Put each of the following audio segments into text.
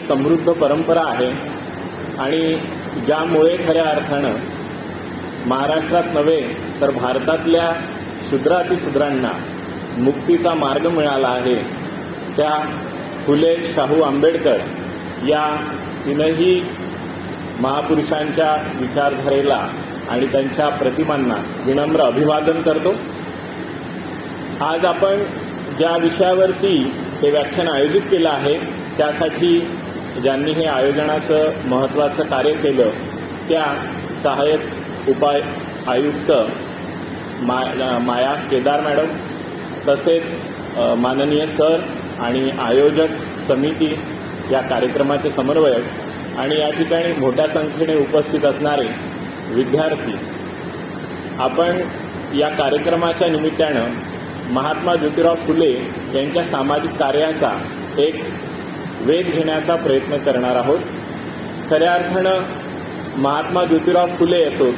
समृद्ध परंपरा आहे आणि ज्यामुळे खऱ्या अर्थानं महाराष्ट्रात नव्हे तर भारतातल्या शूद्रातिशूद्रांना मुक्तीचा मार्ग मिळाला आहे। त्या फुले शाहू आंबेडकर या तीनही महापुरुषांच्या विचारधारेला आणि त्यांच्या प्रतिमांना विनम्र अभिवादन करतो। आज आपण ज्या विषयावरती हे व्याख्यान आयोजित केलं आहे त्यासाठी ज्यांनी हे आयोजनाचं महत्त्वाचं कार्य केलं त्या सहाय्यक उपाय आयुक्त माया केदार मॅडम, तसेच माननीय सर आणि आयोजक समिती, या कार्यक्रमाचे समन्वयक आणि या ठिकाणी मोठ्या संख्येने उपस्थित असणारे विद्यार्थी, आपण या कार्यक्रमाच्या निमित्तानं महात्मा ज्योतिराव फुले यांच्या सामाजिक कार्याचा एक वेध घेण्याचा प्रयत्न करणार आहोत। खऱ्या अर्थानं महात्मा ज्योतिराव फुले असोत,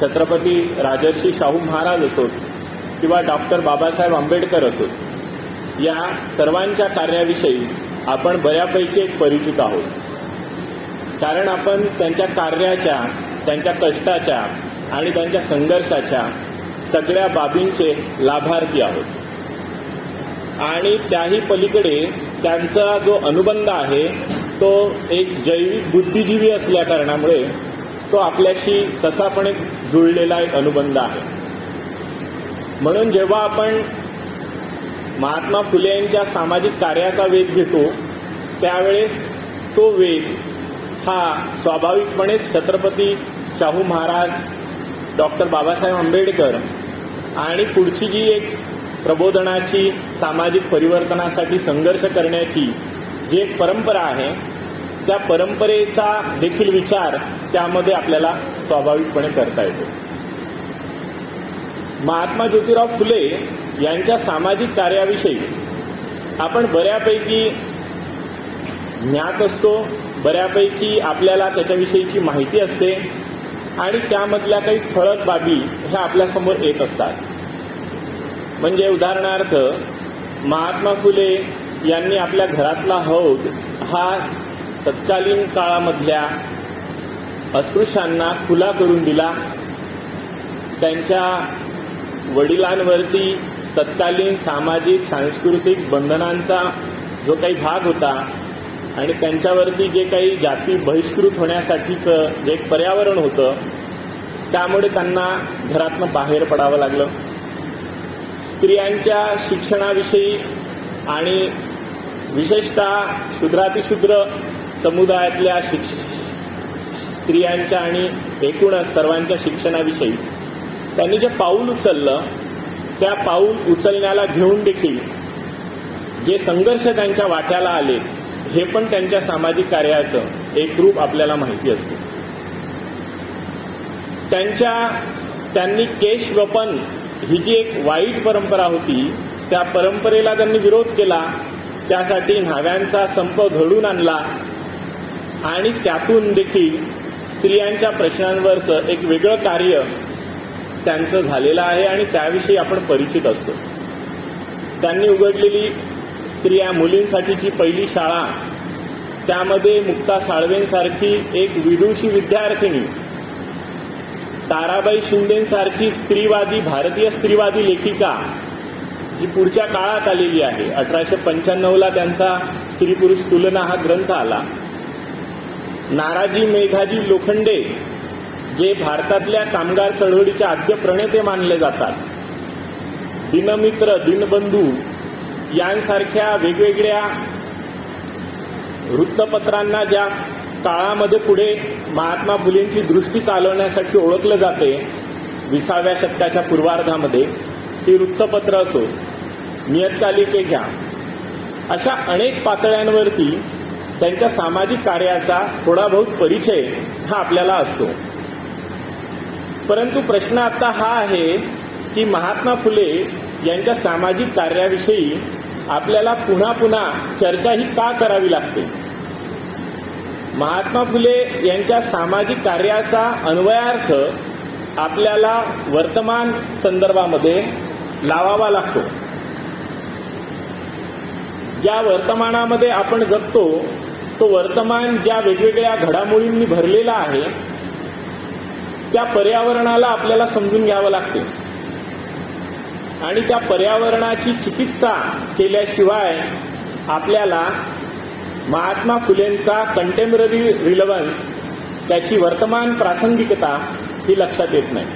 छत्रपती राजर्षी शाहू महाराज असोत किंवा डॉक्टर बाबासाहेब आंबेडकर असोत, या सर्वांच्या कार्याविषयी आपण बऱ्यापैकी एक परिचित आहोत। कारण आपण त्यांच्या कार्याच्या, त्यांच्या कष्टाच्या आणि त्यांच्या संघर्षाच्या सगळ्या बाबींचे लाभार्थी आहोत आणि त्याही पलीकडे त्यांचा जो अनुबंध आहे तो एक जैविक बुद्धिजीवी असल्या कारणामुळे तो आपल्याशी तसा पण एक जुळलेला एक अनुबंध आहे। म्हणून जेव्हा आपण महात्मा फुले यांच्या सामाजिक कार्याचा वेध घेतो त्यावेळेस तो वेध हा स्वाभाविकपणेच छत्रपती शाहू महाराज, डॉक्टर बाबासाहेब आंबेडकर आणि पुढची जी एक प्रबोधनाची, सामाजिक परिवर्तनासाठी संघर्ष करण्याची जी एक परंपरा आहे त्या परंपरेचा देखील विचार त्यामध्ये आपल्याला स्वाभाविकपणे करता येतो। महात्मा ज्योतिराव फुले यांच्या सामाजिक कार्याविषयी आपण बऱ्यापैकी ज्ञात असतो, बऱ्यापैकी आपल्याला त्याच्याविषयीची माहिती असते आणि त्यामधल्या काही ठळक बाबी ह्या आपल्यासमोर येत असतात। म्हणजे उदाहरणार्थ महात्मा फुले यांनी आपल्या घरातला हौद हा तत्कालीन काळामधल्या अस्पृश्यांना खुला करून दिला। त्यांच्या वडिलांवरती तत्कालीन सामाजिक सांस्कृतिक बंधनांचा जो काही भाग होता आणि त्यांच्यावरती जे काही जाती बहिष्कृत होण्यासाठीचं जे एक पर्यावरण होतं त्यामुळे त्यांना घरातनं बाहेर पडावं लागलं। स्त्रियांच्या शिक्षणाविषयी आणि विशेषतः शूद्रातिशूद्र समुदायातल्या स्त्रियांच्या आणि एकूणच सर्वांच्या शिक्षणाविषयी त्यांनी जे पाऊल उचललं त्या पाऊल उचलण्याला घेऊन देखील जे संघर्ष त्यांच्या वाट्याला आले हे पण त्यांच्या सामाजिक कार्याचं एक रूप आपल्याला माहिती असते। त्यांनी केशवपन ही जी एक वाईट परंपरा होती त्या परंपरेला त्यांनी विरोध केला, त्यासाठी न्हाव्यांचा संप घडून आणला आणि त्यातून देखील स्त्रियांच्या प्रश्नांवरचं एक वेगळं कार्य त्यांचं झालेलं आहे आणि त्याविषयी आपण परिचित असतो। त्यांनी उघडलेली स्त्रिया मुलींसाठीची पहिली शाळा, त्यामध्ये मुक्ता साळवेंसारखी एक विदुषी विद्यार्थिनी, ताराबाई शिंदेंसारखी स्त्रीवादी, भारतीय स्त्रीवादी लेखिका जी पुढच्या काळात आलेली आहे। 1895ला त्यांचा स्त्री पुरुष तुलना हा ग्रंथ आला। नाराजी मेघाजी लोखंडे जे भारतातल्या कामगार चळवळीचे आद्य प्रणेते मानले जातात, दिनमित्र, दिनबंधू यांसारख्या वेगवेगळ्या वृत्तपत्रांना ज्या काळामध्ये पुढे महात्मा फुलेंची दृष्टी चालवण्यासाठी ओळखलं जाते 20व्या शतकाच्या पूर्वार्धामध्ये, ती वृत्तपत्र असो, नियतकालिके घ्या, अशा अनेक पातळ्यांवरती त्यांच्या सामाजिक कार्याचा थोडा बहुत परिचय हा आपल्याला असतो। परंतु प्रश्न आता हा आहे की महात्मा फुले यांच्या सामाजिक कार्याविषयी आपल्याला पुन्हा पुन्हा चर्चा ही का करावी लागते? महात्मा फुले यांच्या सामाजिक कार्याचा अन्वयार्थ आपल्याला वर्तमान संदर्भामध्ये लावावा लागतो। ज्या वर्तमानामध्ये आपण जगतो तो वर्तमान ज्या वेगवेगळ्या घडामोडींनी भरलेला आहे त्या पर्यावरणाला आपल्याला समजून घ्यावं लागते आणि त्या पर्यावरणाची चिकित्सा केल्याशिवाय आपल्याला महात्मा फुलेंचा कंटेम्पररी रिलेव्हन्स, त्याची वर्तमान प्रासंगिकता ही लक्षात येत नाही.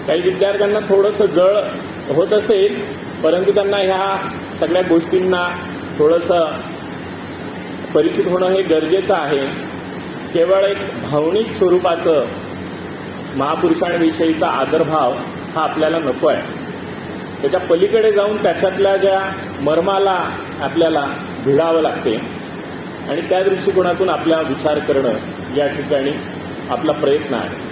काही विद्यार्थ्यांना थोडंसं जळ होत असेल, परंतु त्यांना ह्या सगळ्या गोष्टींना थोडंसं परिचित होणं हे गरजेचं आहे. केवळ एक भावनिक स्वरूपाचं महापुरुषांविषयीचा आदरभाव हा आपल्याला नको आहे. त्याच्या पलीकडे जाऊन त्याच्यातल्या ज्या मर्माला आपल्याला भिडावं लागते आणि त्या दृष्टिकोनातून आपला विचार करणं या ठिकाणी आपला प्रयत्न आहे.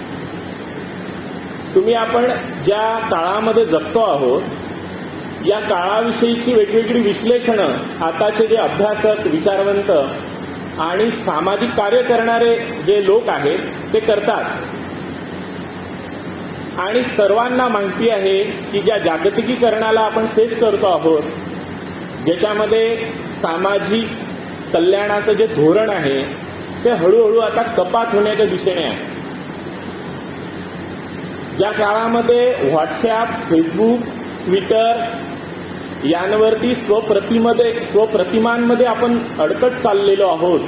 आपण ज्या काळामध्ये जगतो आहोत या काळाविषयीची वेगवेगळी विश्लेषणं आताचे जे अभ्यासक, विचारवंत आणि सामाजिक कार्य करणारे जे लोक आहेत ते करतात. आणि सर्वांना माहिती आहे की ज्या जागतिकीकरणाला आपण फेस करतो आहोत, ज्याच्यामध्ये सामाजिक कल्याणाचं जे धोरण आहे ते हळूहळू आता कपात होण्याच्या दिशेने आहे. ज्या काळामध्ये व्हॉट्सॲप, फेसबुक, ट्विटर यांवरती स्वप्रतिमांमध्ये आपण अडकत चाललेलो आहोत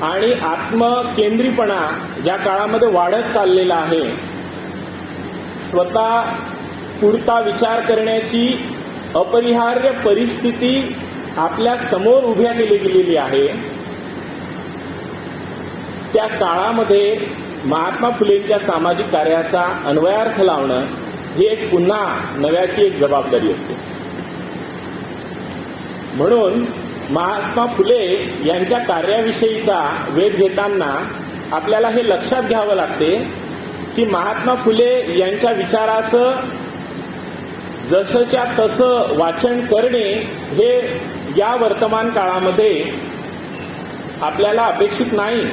आणि आत्मकेंद्रीपणा ज्या काळामध्ये वाढत चाललेला आहे, स्वतः पुरता विचार करण्याची अपरिहार्य परिस्थिती आपल्या समोर उभ्या केली गेलेली आहे, त्या काळामध्ये महात्मा फुलेंच्या सामाजिक कार्याचा अन्वयार्थ लावणं ही एक पुन्हा नव्याची एक जबाबदारी असते. म्हणून महात्मा फुले यांच्या कार्याविषयीचा वेध घेताना आपल्याला हे लक्षात घ्यावं लागते की महात्मा फुले यांच्या विचाराचं जसंच्या तसं वाचन करणे हे या वर्तमान काळामध्ये आपल्याला अपेक्षित नाही.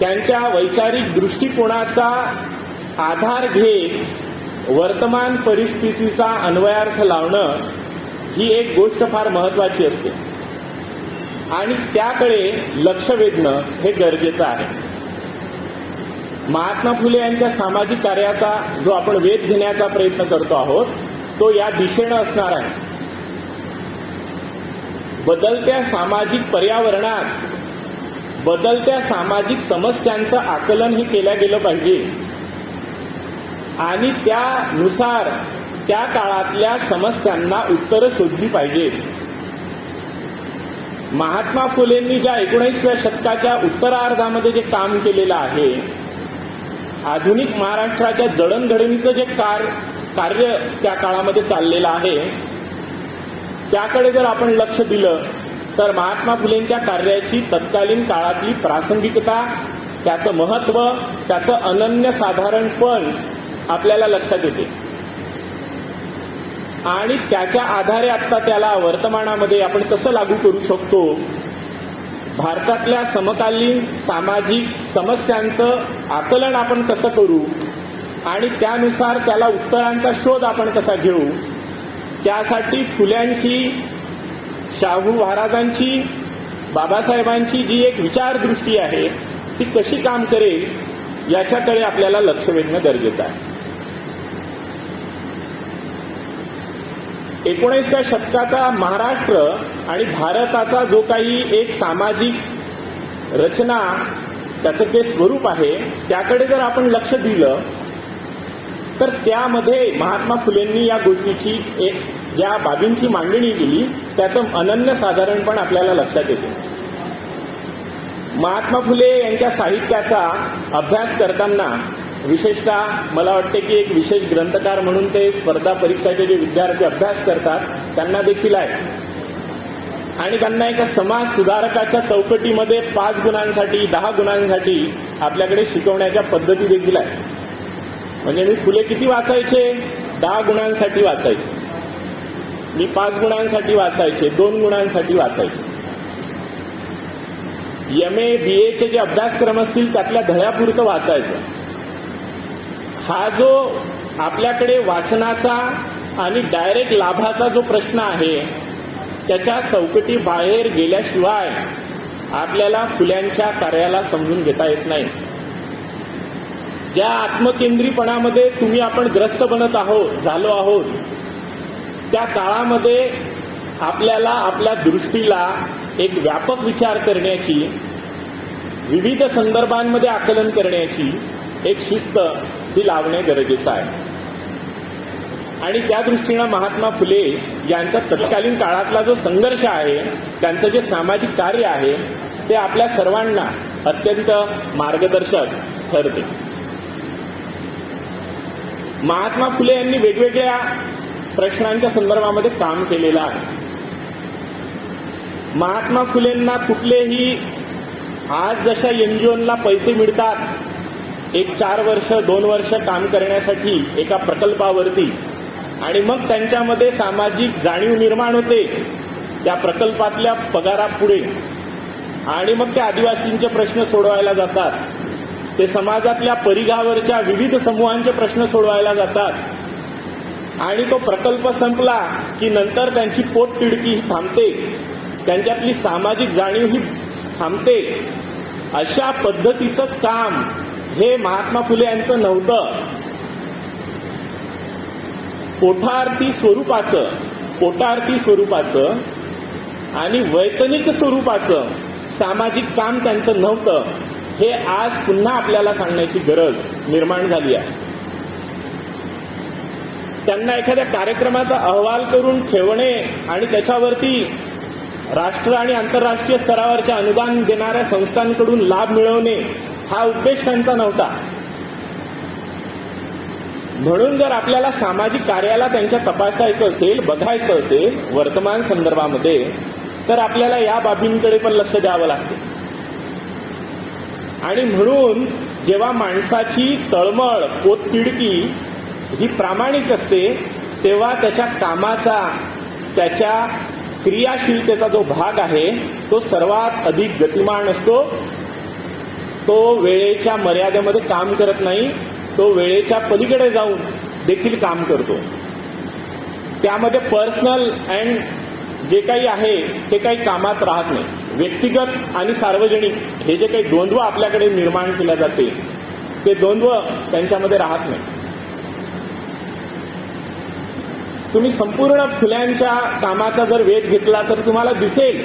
त्यांच्या वैचारिक दृष्टिकोनाचा आधार घेत वर्तमान परिस्थितीचा अन्वयार्थ लावणं ही एक गोष्ट फार महत्वाची असते आणि त्याकडे लक्ष वेधणं हे गरजेचं आहे. महात्मा फुले यांच्या सामाजिक कार्याचा जो आपण वेध घेण्याचा प्रयत्न करतो आहोत तो या दिशेनं असणार आहे. बदलत्या सामाजिक पर्यावरणात बदलत्या सामाजिक समस्यांचं आकलन हे केलं गेलं पाहिजे आणि त्यानुसार त्या काळातल्या समस्यांना उत्तरं शोधली पाहिजेत. महात्मा फुलेंनी ज्या 19व्या शतकाच्या उत्तरार्धामध्ये जे काम केलेलं आहे, आधुनिक महाराष्ट्राच्या जडणघडणीचं जे कार्य त्या काळामध्ये चाललेलं आहे, त्याकडे जर आपण लक्ष दिलं तर महात्मा फुलेंच्या कार्याची तत्कालीन काळातली प्रासंगिकता, त्याचं महत्त्व, त्याचं अनन्यसाधारणपण आपल्याला लक्षात येते आणि त्याच्या आधारे आता त्याला वर्तमानामध्ये आपण कसं लागू करू शकतो, भारतातल्या समकालीन सामाजिक समस्यांचं आकलन आपण कसं करू आणि त्यानुसार त्याला उत्तरांचा शोध आपण कसा घेऊ, त्यासाठी फुल्यांची, शाहू महाराजांची, बाबासाहेबांची जी एक विचारदृष्टी आहे ती कशी काम करेल याच्याकडे आपल्याला लक्ष वेधणं गरजेचं आहे. 19व्या शतकाचा महाराष्ट्र आणि भारताचा जो काही एक सामाजिक रचना, त्याचं जे स्वरूप आहे त्याकडे जर आपण लक्ष दिलं तर त्यामध्ये महात्मा फुलेंनी या गोष्टीची एक ज्या बाबींची मांडणी केली त्याचं अनन्यसाधारणपण आपल्याला लक्षात येते. महात्मा फुले यांच्या साहित्याचा अभ्यास करताना विशेषतः मला वाटते की एक विशेष ग्रंथकार म्हणून ते स्पर्धा परीक्षाचे जे विद्यार्थी अभ्यास करतात त्यांना देखील आहे आणि त्यांना एका समाज सुधारकाच्या चौकटीमध्ये 5 गुणांसाठी 10 गुणांसाठी आपल्याकडे शिकवण्याच्या पद्धती देखील आहे. म्हणजे मी फुले किती वाचायचे? 10 गुणांसाठी वाचायचे, मी 5 गुणांसाठी वाचायचे, 2 गुणांसाठी वाचायचे. MA BA चे जे अभ्यासक्रम असतील त्यातल्या धड्यापुरतं वाचायचं. हा जो आपल्याकडे वाचनाचा आणि डायरेक्ट लाभाचा जो प्रश्न आहे त्याच्या चौकटी बाहेर गेल्याशिवाय आपल्याला फुल्यांच्या कार्याला समजून घेता येत नाही. ज्या आत्मकेंद्रीपणामध्ये आपण ग्रस्त बनत झालो आहोत, त्या काळामध्ये आपल्याला आपल्या दृष्टीला एक व्यापक विचार करण्याची, विविध संदर्भांमध्ये आकलन करण्याची एक शिस्त ही लावणे गरजेचं आहे. आणि त्या दृष्टीनं महात्मा फुले यांचा तत्कालीन काळातला जो संघर्ष आहे, त्यांचं जे सामाजिक कार्य आहे, ते आपल्या सर्वांना अत्यंत मार्गदर्शक ठरते. महात्मा फुले यांनी वेगवेगळ्या प्रश्नांच्या संदर्भामध्ये काम केलेलं आहे. महात्मा फुलेंना कुठलेही आज जशा एनजीओला पैसे मिळतात, एक 4 वर्ष 2 वर्ष काम करण्यासाठी एका प्रकल्पावरती, आणि मग त्यांच्यामध्ये सामाजिक जाणीव निर्माण होते त्या प्रकल्पातल्या पगारापुढे, आणि मग ते आदिवासींचे प्रश्न सोडवायला जातात, ते समाजातल्या परिघावरच्या विविध समूहांचे प्रश्न सोडवायला जातात, आणि तो प्रकल्प संपला की नंतर त्यांची पोटतिडकी ही थांबते, त्यांच्यातली सामाजिक जाणीव ही थांबते. अशा पद्धतीचं काम हे महात्मा फुले यांचं नव्हतं. पोटार्थी स्वरूपाचं आणि वैतनिक स्वरूपाचं सामाजिक काम त्यांचं नव्हतं. हे आज पुन्हा आपल्याला सांगण्याची गरज निर्माण झाली आहे. त्यांना एखाद्या कार्यक्रमाचा अहवाल करून ठेवणे आणि त्याच्यावरती राष्ट्र आणि आंतरराष्ट्रीय स्तरावरच्या अनुदान देणाऱ्या संस्थांकडून लाभ मिळवणे हा उद्देश त्यांचा नव्हता. म्हणून जर आपल्याला सामाजिक कार्याला त्यांच्या तपासायचं असेल, बघायचं असेल वर्तमान संदर्भामध्ये, तर आपल्याला या बाबींकडे पण लक्ष द्यावं लागते. आणि म्हणून जेव्हा माणसाची तळमळ, पोटतिडकी ही प्रामाणिक असते, तेव्हा त्याच्या कामाचा, त्याच्या क्रियाशीलतेचा जो भाग आहे तो सर्वात अधिक गतिमान असतो. तो वेळेच्या मर्यादेमध्ये काम करत नाही, तो वेळेच्या पलीकडे जाऊन देखील काम करतो. त्यामध्ये पर्सनल अँड जे काही आहे ते काही कामात राहत नाही. व्यक्तिगत आणि सार्वजनिक हे जे काही द्वंद्व आपल्याकडे निर्माण केले जाते, ते द्वंद्व त्यांच्यामध्ये राहत नाही. तुम्ही संपूर्ण फुल्यांच्या कामाचा जर वेध घेतला तर तुम्हाला दिसेल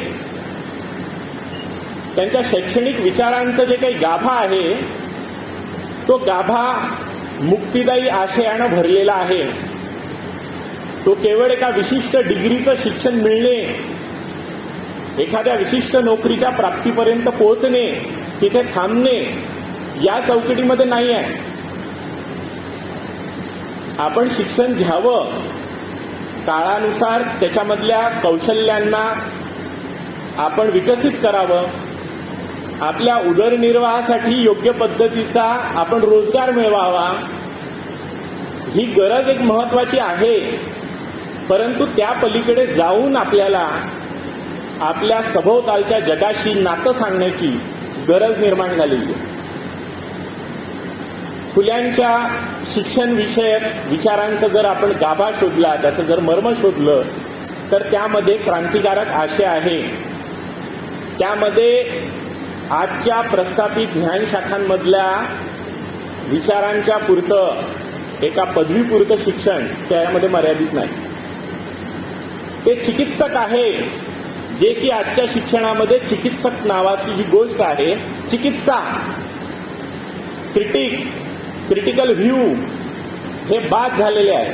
त्यांच्या शैक्षणिक विचारांचं जे काही गाभा आहे, तो गाभा मुक्तिदायी आशयानं भरलेला आहे. तो केवळ एका विशिष्ट डिग्रीचं शिक्षण मिळणे, एखाद्या विशिष्ट नोकरीच्या प्राप्तीपर्यंत पोहोचणे, तिथे थांबणे या चौकटीमध्ये नाही आहे. आपण शिक्षण घ्यावं, काळानुसार त्याच्यामधल्या कौशल्यांना आपण विकसित करावं, आपल्या उदरनिर्वाहासाठी योग्य पद्धतीचा आपण रोजगार मिळवावा, ही गरज एक महत्वाची आहे. परंतु त्या पलीकडे जाऊन आपल्याला आपल्या सभोवतालच्या जगाशी नातं सांगण्याची गरज निर्माण झालेली आहे. फुल्यांच्या शिक्षण विषयक विचारांचं जर आपण गाभा शोधला, त्याचं जर मर्म शोधलं, तर त्यामध्ये क्रांतिकारक आशय आहे. त्यामध्ये आजच्या प्रस्थापित ज्ञानशाखांमधल्या विचारांच्या पुरतं, एका पदवीपुरतं शिक्षण त्यामध्ये मर्यादित नाही. ते चिकित्सक आहे, जे की आजच्या शिक्षणामध्ये चिकित्सक नावाची जी गोष्ट आहे, चिकित्सा, क्रिटिकल व्ह्यू हे बाद झालेले आहे.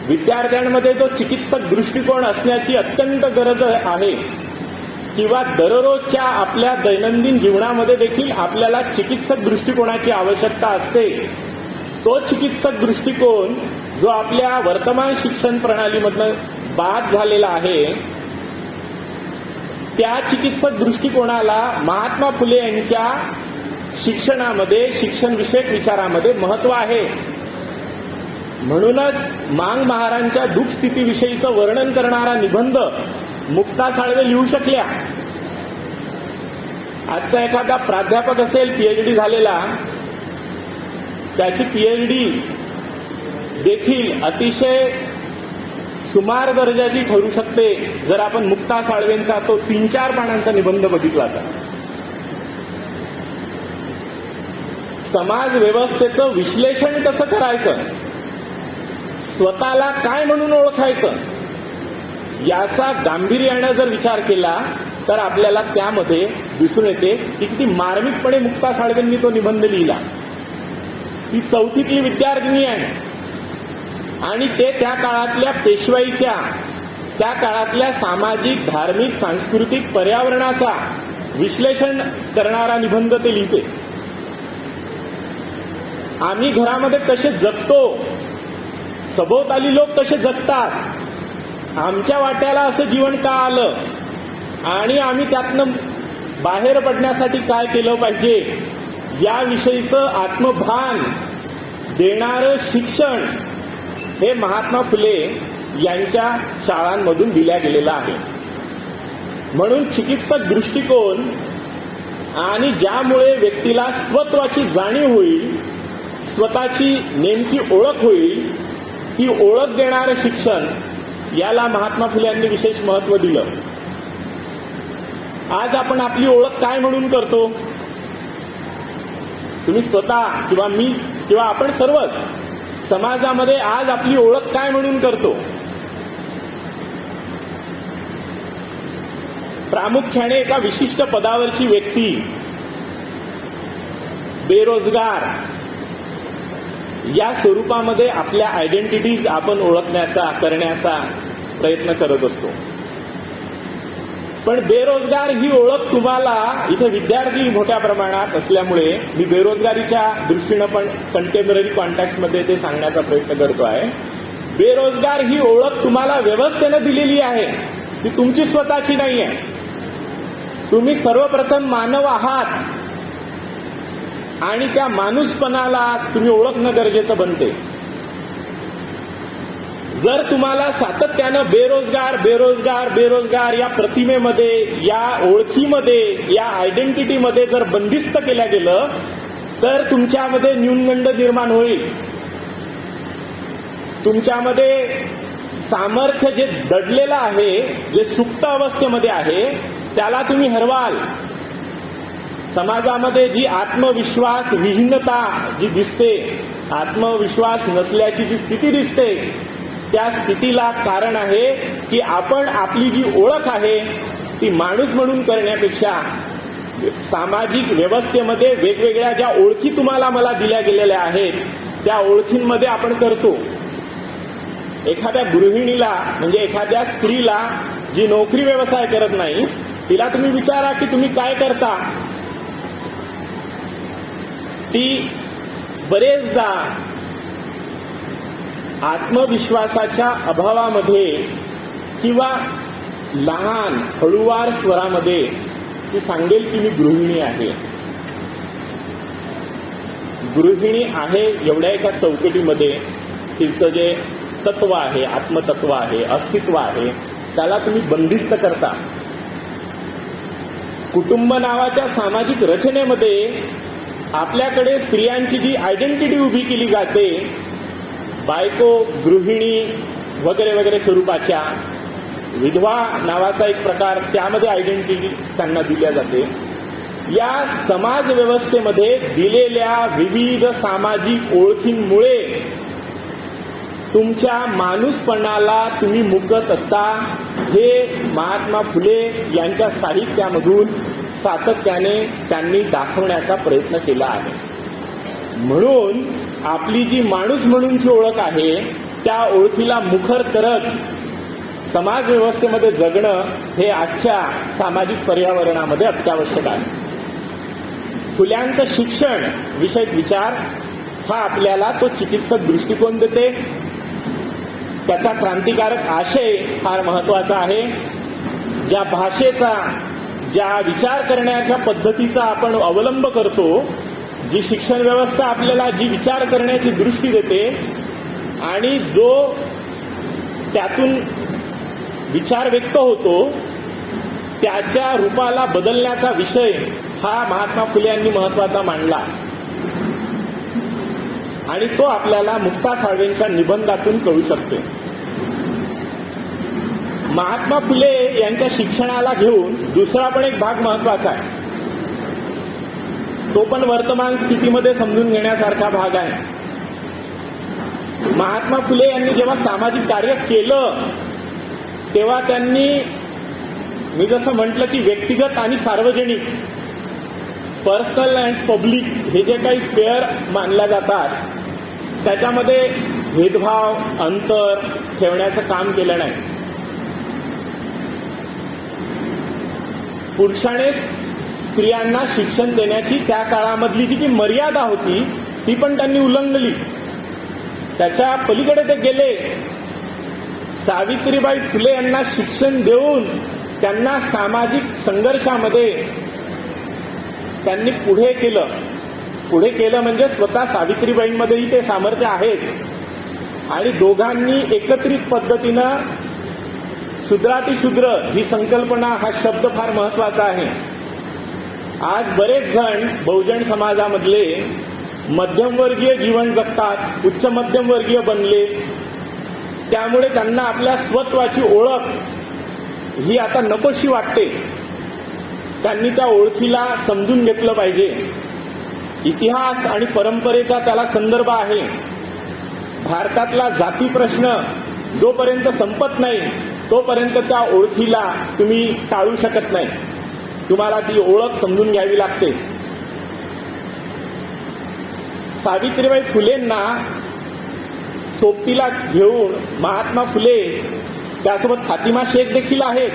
विद्यार्थ्यांमध्ये तो चिकित्सक दृष्टिकोन असण्याची अत्यंत गरज आहे. किंवा दररोजच्या आपल्या दैनंदिन जीवनामध्ये देखील आपल्याला चिकित्सक दृष्टिकोनाची आवश्यकता असते. तो चिकित्सक दृष्टिकोन जो आपल्या वर्तमान शिक्षण प्रणालीमधनं बाद झालेला आहे, त्या चिकित्सक दृष्टिकोनाला महात्मा फुले यांच्या शिक्षणामध्ये, शिक्षण विषयक विचारामध्ये महत्व आहे. म्हणूनच मांग महारांच्या दुःख स्थितीविषयीचं वर्णन करणारा निबंध मुक्ता साळवे लिहू शकल्या. आजचा एखादा प्राध्यापक असेल पीएचडी झालेला, त्याची पीएचडी देखील अतिशय सुमार दर्जाची ठरू शकते जर आपण मुक्ता साळवेंचा तो 3-4 पानांचा निबंध बघितला तर. समाज व्यवस्थेचं विश्लेषण कसं करायचं, स्वतःला काय म्हणून ओळखायचं, याचा गांभीर्याने जर विचार केला तर आपल्याला त्यामध्ये दिसून येते की किती मार्मिकपणे मुक्ता साळवेंनी तो निबंध लिहिला. ती 4थीतली विद्यार्थिनी आहे आणि ते त्या काळातल्या पेशवाईच्या, त्या काळातल्या सामाजिक, धार्मिक, सांस्कृतिक पर्यावरणाचा विश्लेषण करणारा निबंध ते लिहिते. आम्ही घरामध्ये कसे जगतो, सभोवताली लोक कसे जगतात, आमच्या वाट्याला असं जीवन का आलं आणि आम्ही त्यातनं बाहेर पडण्यासाठी काय केलं पाहिजे, याविषयीचं आत्मभान देणारं शिक्षण हे महात्मा फुले यांच्या शाळांमधून दिल्या गेलेलं आहे. म्हणून चिकित्सक दृष्टिकोन आणि ज्यामुळे व्यक्तीला स्वत्वाची जाणीव होईल, स्वतःची नेमकी ओळख होईल, ती ओळख देणारं शिक्षण, याला महात्मा फुले यांनी विशेष महत्त्व दिलं. आज आपण आपली ओळख काय म्हणून करतो, तुम्ही स्वतः किंवा मी किंवा आपण सर्वच समाजामध्ये आज आपली ओळख काय म्हणून करतो. प्रामुख्याने एका विशिष्ट पदावरची व्यक्ती, बेरोजगार, या स्वरूपामध्ये आपल्या आयडेंटिटीज आपण ओळखण्याचा, करण्याचा प्रयत्न करत असतो. पण बेरोजगार ही ओळख तुम्हाला, इथे विद्यार्थी मोठ्या प्रमाणात असल्यामुळे मी बेरोजगारीच्या दृष्टीनं पण कंटेम्पररी कॉन्टॅक्टमध्ये ते सांगण्याचा प्रयत्न करतो आहे. बेरोजगार ही ओळख तुम्हाला व्यवस्थेनं दिलेली आहे, ती तुमची स्वतःची नाही आहे. तुम्ही सर्वप्रथम मानव आहात आणि त्या माणूसपणाला तुम्ही ओळखणं गरजेचं बनते. जर तुम्हाला सातत्यानं बेरोजगार बेरोजगार बेरोजगार या प्रतिमेमध्ये, या ओळखीमध्ये, या आयडेंटिटीमध्ये जर बंदिस्त केल्या गेलं तर तुमच्यामध्ये न्यूनगंड निर्माण होईल. तुमच्यामध्ये सामर्थ्य जे दडलेलं आहे, जे सुप्त अवस्थेमध्ये आहे, त्याला तुम्ही हरवाल. समाजामध्ये जी आत्मविश्वास विहीनता जी दिसते, आत्मविश्वास नसल्याची जी स्थिती दिसते, त्या स्थितीला कारण आहे की आपण आपली जी ओळख आहे ती माणूस म्हणून करण्यापेक्षा सामाजिक व्यवस्थेमध्ये वेगवेगळ्या ज्या ओळखी तुम्हाला मला दिल्या गेलेल्या आहेत त्या ओळखींमध्ये आपण करतो. एखाद्या गृहिणीला, म्हणजे एखाद्या स्त्रीला जी नोकरी व्यवसाय करत नाही, तिला तुम्ही विचारा की तुम्ही काय करता, ती बरेचदा आत्मविश्वासाच्या अभावामध्ये किंवा लहान हळूवार स्वरामध्ये ती सांगेल की मी गृहिणी आहे. गृहिणी आहे एवढ्या एका चौकटीमध्ये तिचं जे तत्व आहे, आत्मतत्व आहे, अस्तित्व आहे, त्याला तुम्ही बंदिस्त करता. कुटुंब नावाच्या सामाजिक रचनेमध्ये आपल्याकडे स्त्रियांची जी आयडेंटिटी उभी केली जाते, बायको, गृहिणी वगैरे वगैरे स्वरूपाच्या, विधवा नावाचा एक प्रकार, त्यामध्ये आयडेंटिटी त्यांना दिल्या जाते. या समाज व्यवस्थेमध्ये दिलेल्या विविध सामाजिक ओळखींमुळे तुमच्या माणूसपणाला तुम्ही मुकत असता, हे महात्मा फुले यांच्या साहित्यामधून सातत्याने त्यांनी दाखवण्याचा प्रयत्न केला आहे. म्हणून आपली जी माणूस म्हणूनची ओळख आहे त्या ओळखीला मुखर करत समाज व्यवस्थेमध्ये जगणं हे आजच्या सामाजिक पर्यावरणामध्ये अत्यावश्यक आहे. फुल्यांचं शिक्षण विषयक विचार हा आपल्याला तो चिकित्सक दृष्टिकोन देते. त्याचा क्रांतिकारक आशय फार महत्वाचा आहे. ज्या भाषेचा, ज्या विचार करण्याच्या पद्धतीचा आपण अवलंब करतो, जी शिक्षण व्यवस्था आपल्याला जी विचार करण्याची दृष्टी देते आणि जो त्यातून विचार व्यक्त होतो, त्याच्या रूपाला बदलण्याचा विषय हा महात्मा फुले यांनी महत्वाचा मांडला आणि तो आपल्याला मुक्ता साळवेंच्या निबंधातून कळू शकतो. महात्मा फुले यांच्या शिक्षणाला घेऊन दुसरा पण एक भाग महत्वाचा आहे. तो पण वर्तमान स्थितीमध्ये समजून घेण्यासारखा भाग आहे. महात्मा फुले यांनी जेव्हा सामाजिक कार्य केलं तेव्हा त्यांनी, मी जसं म्हटलं की व्यक्तिगत आणि सार्वजनिक, पर्सनल अँड पब्लिक हे जे काही स्पेअर मानल्या जातात त्याच्यामध्ये भेदभाव, अंतर ठेवण्याचं काम केलं नाही. पुरुषाने स्त्रियांना शिक्षण देण्याची त्या काळामधली जी मर्यादा होती ती पण त्यांनी उल्लंघली. त्याच्या पलीकडे ते गेले. सावित्रीबाई फुले यांना शिक्षण देऊन त्यांना सामाजिक संघर्षामध्ये त्यांनी पुढे केलं म्हणजे स्वतः सावित्रीबाईंमध्येही ते सामर्थ्य आहेत आणि दोघांनी एकत्रित पद्धतीनं शूद्रातिशूद्र ही संकल्पना, हा शब्द फार महत्वाचा आहे. आज बरेच जण बहुजन समाजामधले मध्यमवर्गीय जीवन जगतात, उच्च मध्यमवर्गीय बनले, त्यामुळे त्यांना आपल्या स्वत्वाची ओळख ही आता नकोशी वाटते. त्यांनी त्या ओळखीला समजून घेतलं पाहिजे. इतिहास आणि परंपरेचा त्याला संदर्भ आहे. भारतातला जाती प्रश्न जोपर्यंत संपत नाही तोपर्यंत त्या ओळखीला तुम्ही टाळू शकत नाही. तुम्हाला ती ओळख समजून घ्यावी लागते. सावित्रीबाई फुलेंना सोबतीला घेऊन महात्मा फुले, त्यासोबत फातिमा शेख देखील आहेत.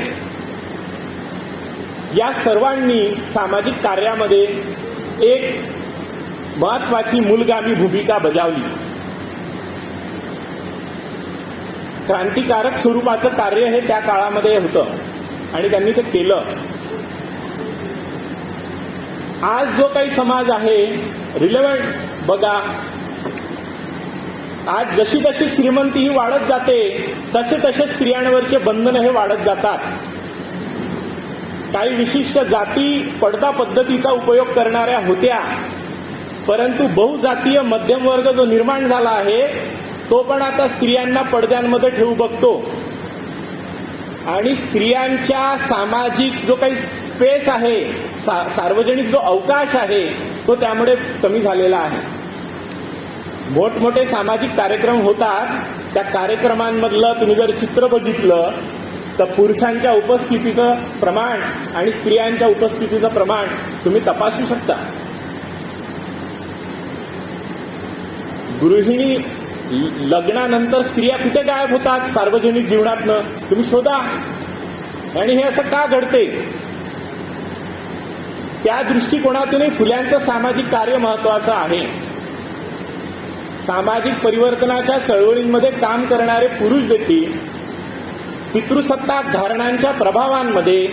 या सर्वांनी सामाजिक कार्यामध्ये एक महत्वाची मूलगामी भूमिका बजावली. क्रांतिकारक स्वरूपाचं कार्य हे त्या काळामध्ये होतं आणि त्यांनी ते केलं. आज जो काही समाज आहे रिलेव्हंट बघा, आज जशी जशी श्रीमंती ही वाढत जाते तसे तसे स्त्रियांवरचे बंधन हे वाढत जातात. काही विशिष्ट जाती पडदा पद्धतीचा उपयोग करणाऱ्या होत्या, परंतु बहुजातीय मध्यम वर्ग जो निर्माण झाला आहे तो पण आता स्त्रियांना पडद्यांमध्ये ठेवू बघतो आणि स्त्रियांच्या सामाजिक जो काही स्पेस आहे, सार्वजनिक जो अवकाश आहे तो त्यामुळे कमी झालेला आहे. मोठमोठे सामाजिक कार्यक्रम होतात, त्या कार्यक्रमांमधलं तुम्ही जर चित्र बघितलं तर पुरुषांच्या उपस्थितीचं प्रमाण आणि स्त्रियांच्या उपस्थितीचं प्रमाण तुम्ही तपासू शकता. गृहिणी लग्नानंतर स्त्रिया कुठे गायब होतात सार्वजनिक जीवनातनं, तुम्ही शोधा. आणि हे असं का घडते? त्या दृष्टिकोनातूनही फुल्यांचं सामाजिक कार्य महत्वाचं आहे. सामाजिक परिवर्तनाच्या चळवळींमध्ये काम करणारे पुरुष देखील पितृसत्ताक धारणांच्या प्रभावांमध्ये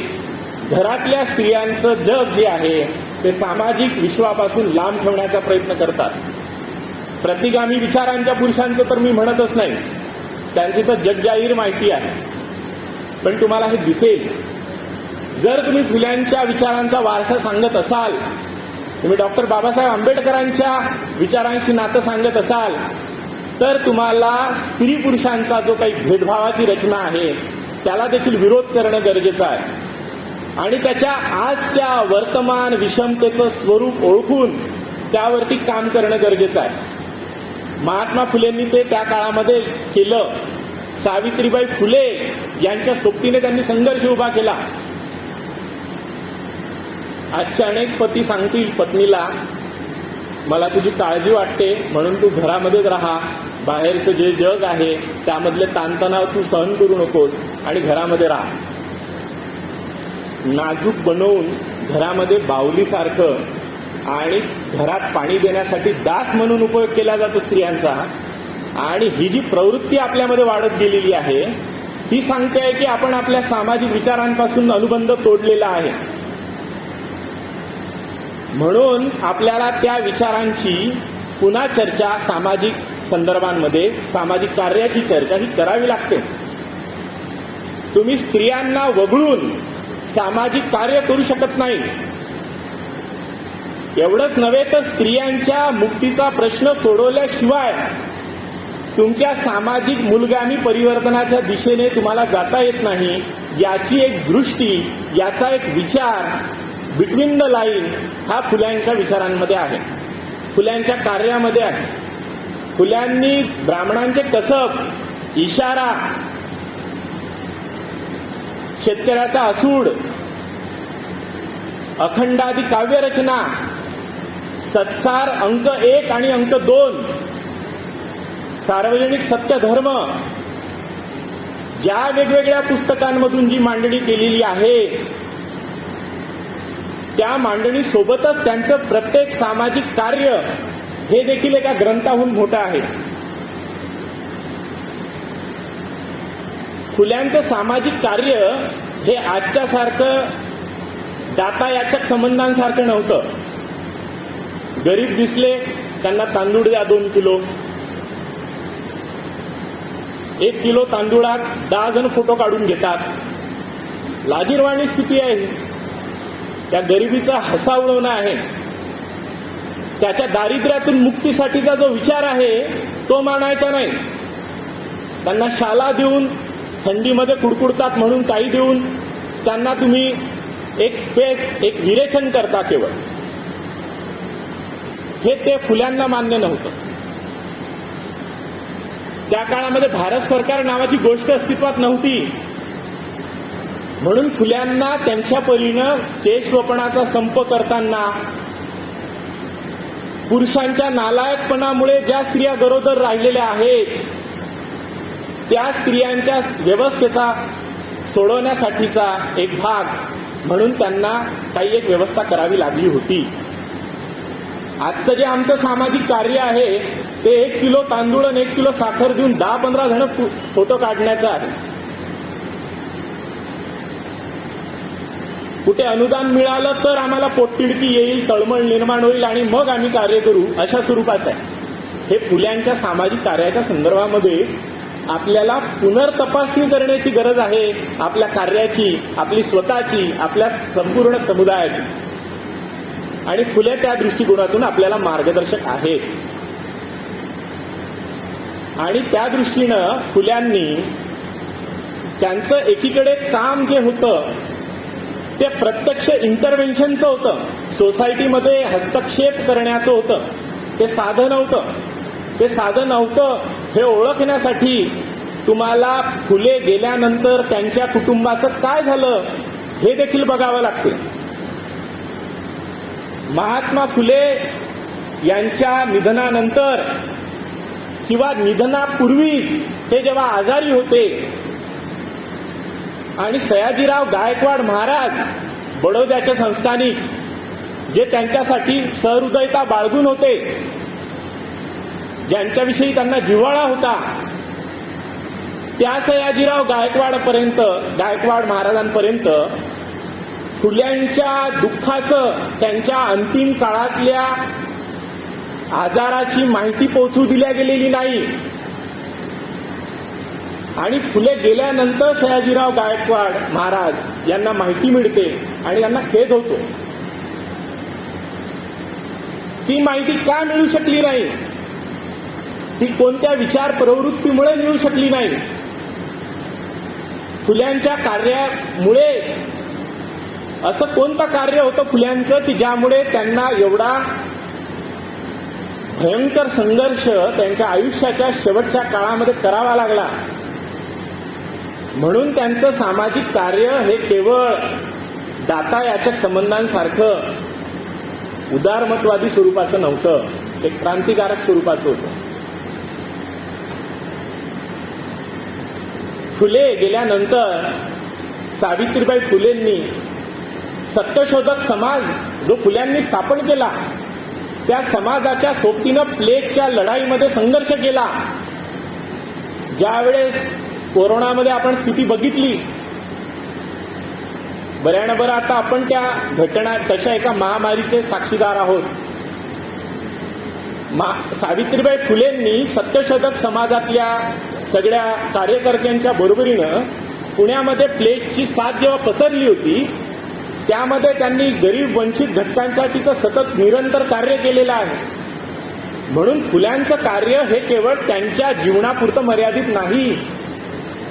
घरातल्या स्त्रियांचं जग जे आहे ते सामाजिक विश्वापासून लांब ठेवण्याचा प्रयत्न करतात. प्रतिगामी विचारांच्या पुरुषांचं तर मी म्हणतच नाही, त्यांची तर जगजाहीर माहिती आहे. पण तुम्हाला हे दिसेल, जर तुम्ही फुल्यांच्या विचारांचा वारसा सांगत असाल, तुम्ही डॉक्टर बाबासाहेब आंबेडकरांच्या विचारांशी नातं सांगत असाल, तर तुम्हाला स्त्री पुरुषांचा जो काही भेदभावाची रचना आहे त्याला देखील विरोध करणं गरजेचं आहे आणि त्याच्या आजच्या वर्तमान विषमतेचं स्वरूप ओळखून त्यावरती काम करणं गरजेचं आहे. महात्मा फुलेंनी ते त्या काळामध्ये केलं. सावित्रीबाई फुले यांच्या सोबतीने त्यांनी संघर्ष उभा केला. आजचे अनेक पती सांगतील पत्नीला, मला तुझी काळजी वाटते म्हणून तू घरामध्येच राहा, बाहेरचं जे जग आहे त्यामधले ताणतणाव तू सहन करू नकोस आणि घरामध्ये राहा. नाजूक बनवून घरामध्ये बाहुलीसारखं आणि घरात पाणी देण्यासाठी दास म्हणून उपयोग केला जातो स्त्रियांचा. आणि ही जी प्रवृत्ती आपल्यामध्ये वाढत गेलेली आहे ही सांगते की आपण आपल्या सामाजिक विचारांपासून अनुबंध तोडलेला आहे. म्हणून आपल्याला त्या विचारांची पुन्हा चर्चा सामाजिक संदर्भांमध्ये, सामाजिक कार्याची चर्चा ही करावी लागते. तुम्ही स्त्रियांना वगळून सामाजिक कार्य करू शकत नाही. एवढंच नव्हे तर स्त्रियांच्या मुक्तीचा प्रश्न सोडवल्याशिवाय तुमच्या सामाजिक मूलगामी परिवर्तनाच्या दिशेने तुम्हाला जाता येत नाही, याची एक दृष्टी, याचा एक विचार बिटवीन द लाईन हा फुल्यांच्या विचारांमध्ये आहे, फुल्यांच्या कार्यामध्ये आहे. फुल्यांनी ब्राह्मणांचे कसब, इशारा, शेतकऱ्याचा असूड, अखंडादी काव्यरचना, सत्सार अंक 1 आणि अंक 2, सार्वजनिक सत्य धर्म, ज्या वेगवेगळ्या पुस्तकांमधून जी मांडणी केलेली आहे, त्या मांडणी सोबतच त्यांचं प्रत्येक सामाजिक कार्य हे देखील एका ग्रंथाहून मोठं आहे. फुल्यांचं सामाजिक कार्य हे आजच्या सारखं दातायाचक संबंधांसारखं नव्हतं. गरीब दिसले त्यांना तांदूळ द्या 2 किलो, 1 किलो तांदूळात 10 जण फोटो काढून घेतात. लाजिरवाणी स्थिती आहे. त्या गरिबीचा हसा उडवणं आहे. त्याच्या दारिद्र्यातून मुक्तीसाठीचा जो विचार आहे तो मानायचा नाही. त्यांना शाला देऊन, थंडीमध्ये कुडकुडतात म्हणून काही देऊन त्यांना तुम्ही एक स्पेस, एक विरेचन करता केवळ, हे ते फुल्यांना मान्य नव्हतं. त्या काळामध्ये भारत सरकार नावाची गोष्ट अस्तित्वात नव्हती. म्हणून फुल्यांना त्यांच्या परीनं केशवपणाचा संप करताना, पुरुषांच्या नालायकपणामुळे ज्या स्त्रिया गरोदर राहिलेल्या आहेत त्या स्त्रियांच्या व्यवस्थेचा सोडवण्यासाठीचा एक भाग म्हणून त्यांना काही एक व्यवस्था करावी लागली होती. आजचं जे आमचं सामाजिक कार्य आहे ते 1 किलो तांदूळ आणि 1 किलो साखर देऊन 10-15 जण फोटो काढण्याचं आहे. कुठे अनुदान मिळालं तर आम्हाला पोटतिडकी येईल, तळमळ निर्माण होईल आणि मग आम्ही कार्य करू, अशा स्वरूपाचं आहे. हे फुल्यांच्या सामाजिक कार्याच्या संदर्भामध्ये आपल्याला पुनर्तपासणी करण्याची गरज आहे, आपल्या कार्याची, आपली स्वतःची, आपल्या संपूर्ण समुदायाची. आणि फुले त्या दृष्टिकोनातून आपल्याला मार्गदर्शक आहेत. आणि त्या दृष्टीनं फुल्यांनी त्यांचं एकीकडे काम जे होतं ते प्रत्यक्ष इंटरव्हेन्शनचं होतं, सोसायटीमध्ये हस्तक्षेप करण्याचं होतं. ते साधं नव्हतं. ते साधं नव्हतं हे ओळखण्यासाठी तुम्हाला फुले गेल्यानंतर त्यांच्या कुटुंबाचं काय झालं हे देखील बघावं लागते. महात्मा फुले यांच्या निधनानंतर किंवा निधनापूर्वीच ते जेव्हा आजारी होते आणि सयाजीराव गायकवाड महाराज बडोद्याचे संस्थानिक, जे त्यांच्यासाठी सहृदयता बाळगून होते, ज्यांच्याविषयी त्यांना जिव्हाळा होता, त्या सयाजीराव गायकवाड महाराजांपर्यंत फुल्यांच्या दुःखाचं, त्यांच्या अंतिम काळातल्या आजाराची माहिती पोहोचू दिल्या गेलेली नाही. आणि फुले गेल्यानंतर सयाजीराव गायकवाड महाराज यांना माहिती मिळते आणि त्यांना खेद होतो. ती माहिती का मिळू शकली नाही? ती कोणत्या विचार प्रवृत्तीमुळे मिळू शकली नाही? फुल्यांच्या कार्यामुळे असं कोणतं कार्य होतं फुल्यांचं की ज्यामुळे त्यांना एवढा भयंकर संघर्ष त्यांच्या आयुष्याच्या शेवटच्या काळामध्ये करावा लागला? म्हणून त्यांचं सामाजिक कार्य हे केवळ दातायाचक संबंधांसारखं उदारमतवादी स्वरूपाचं नव्हतं, ते क्रांतिकारक स्वरूपाचं होतं. फुले गेल्यानंतर सावित्रीबाई फुलेंनी सत्यशोधक समाज जो फुल्यांनी स्थापन केला, त्या समाजाच्या सोबतीनं प्लेगच्या लढाईमध्ये संघर्ष केला. ज्यावेळेस कोरोनामध्ये आपण स्थिती बघितली, बऱ्यानं बरं आता आपण त्या घटना तशा एका महामारीचे साक्षीदार आहोत. सावित्रीबाई फुलेंनी सत्यशोधक समाजातल्या सगळ्या कार्यकर्त्यांच्या बरोबरीनं पुण्यामध्ये प्लेगची साथ जेव्हा पसरली होती, त्यामध्ये त्यांनी गरीब वंचित घटकांसाठी तर सतत निरंतर कार्य केलेलं आहे. म्हणून फुल्यांचं कार्य हे केवळ त्यांच्या जीवनापुरतं मर्यादित नाही.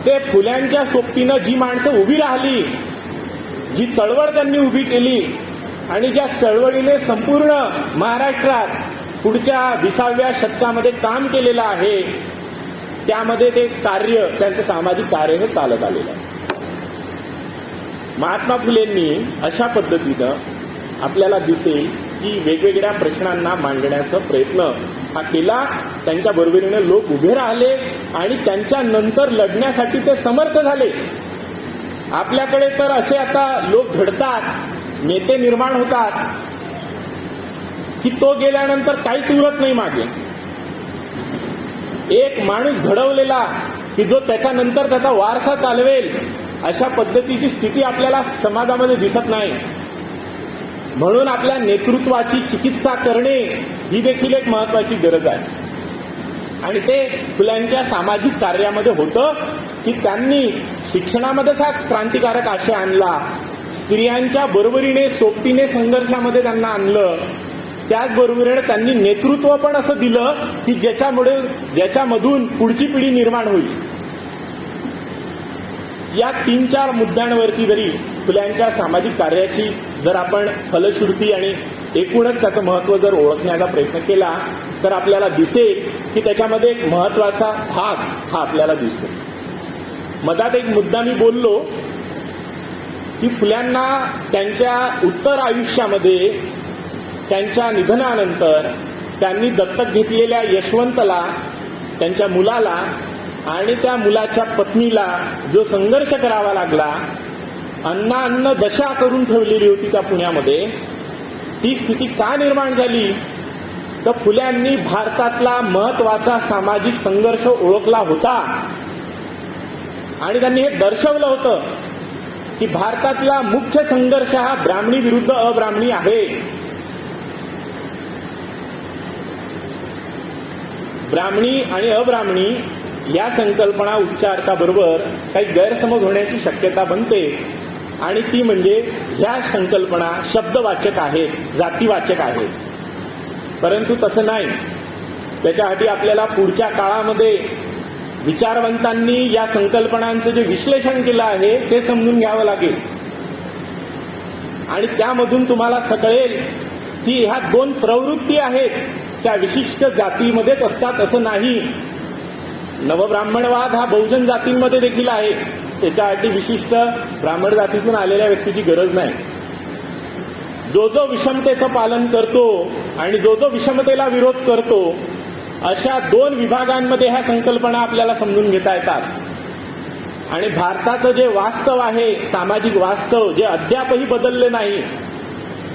ते फुल्यांच्या सोबतीनं जी माणसं उभी राहिली, जी चळवळ त्यांनी उभी केली आणि ज्या चळवळीने संपूर्ण महाराष्ट्रात पुढच्या 20व्या शतकामध्ये काम केलेलं आहे, त्यामध्ये ते कार्य, त्यांचं सामाजिक कार्य हे चालत आलेलं आहे. महात्मा फुलेंनी अशा पद्धतीनं आपल्याला दिसेल की वेगवेगळ्या प्रश्नांना मांडण्याचा प्रयत्न हा केला. त्यांच्या बरोबरीने लोक उभे राहिले आणि त्यांच्या नंतर लढण्यासाठी ते समर्थ झाले. आपल्याकडे तर असे आता लोक घडतात, नेते निर्माण होतात की तो गेल्यानंतर काहीच उरत नाही मागे. एक माणूस घडवलेला की जो त्याच्यानंतर त्याचा वारसा चालवेल, अशा पद्धतीची स्थिती आपल्याला समाजामध्ये दिसत नाही. म्हणून आपल्या नेतृत्वाची चिकित्सा करणे ही देखील एक महत्वाची गरज आहे. आणि ते फुल्यांच्या सामाजिक कार्यामध्ये होतं की त्यांनी शिक्षणामध्येच हा क्रांतिकारक आशय आणला, स्त्रियांच्या बरोबरीने सोबतीने संघर्षामध्ये त्यांना आणलं. त्याचबरोबरीने त्यांनी नेतृत्व पण असं दिलं की ज्याच्यामधून पुढची पिढी निर्माण होईल. या 3-4 मुद्द्यांवरती जरी फुल्यांच्या सामाजिक कार्याची जर आपण फलश्रुती आणि एकूणच त्याचं महत्त्व जर ओळखण्याचा प्रयत्न केला तर आपल्याला दिसेल की त्याच्यामध्ये एक महत्वाचा भाग हा आपल्याला दिसतो. मधात एक मुद्दा मी बोललो की फुल्यांना त्यांच्या उत्तर आयुष्यामध्ये त्यांच्या निधनानंतर त्यांनी दत्तक घेतलेल्या यशवंतला, त्यांच्या मुलाला आणि त्या मुलाच्या पत्नीला जो संघर्ष करावा लागला, अन्न दशा करून ठेवलेली होती त्या पुण्यामध्ये, ती स्थिती का निर्माण झाली तर फुल्यांनी भारतातला महत्वाचा सामाजिक संघर्ष ओळखला होता आणि त्यांनी हे दर्शवलं होतं की भारतातला मुख्य संघर्ष हा ब्राह्मणी विरुद्ध अब्राह्मणी आहे. ब्राह्मणी आणि अब्राह्मणी या संकल्पना उच्चारताबरोबर काही गैरसमज होण्याची शक्यता बनते आणि ती म्हणजे ह्या संकल्पना शब्दवाचक आहेत, जातीवाचक आहेत. परंतु तसं नाही. त्याच्यासाठी आपल्याला पुढच्या काळामध्ये विचारवंतांनी या संकल्पनांचं जे विश्लेषण केलं आहे ते समजून घ्यावं लागेल आणि त्यामधून तुम्हाला कळेल की ह्या 2 प्रवृत्ती आहेत त्या विशिष्ट जातीमध्येच असतात असं नाही. नवब्राह्मणवाद हा बहुजन जातींमध्ये देखील आहे. त्याच्यासाठी विशिष्ट ब्राह्मण जातीतून आलेल्या व्यक्तीची गरज नाही. जो विषमतेचं पालन करतो आणि जो विषमतेला विरोध करतो, अशा 2 विभागांमध्ये ह्या संकल्पना आपल्याला समजून घेता येतात. आणि भारताचं जे वास्तव आहे, सामाजिक वास्तव, जे अद्यापही बदलले नाही.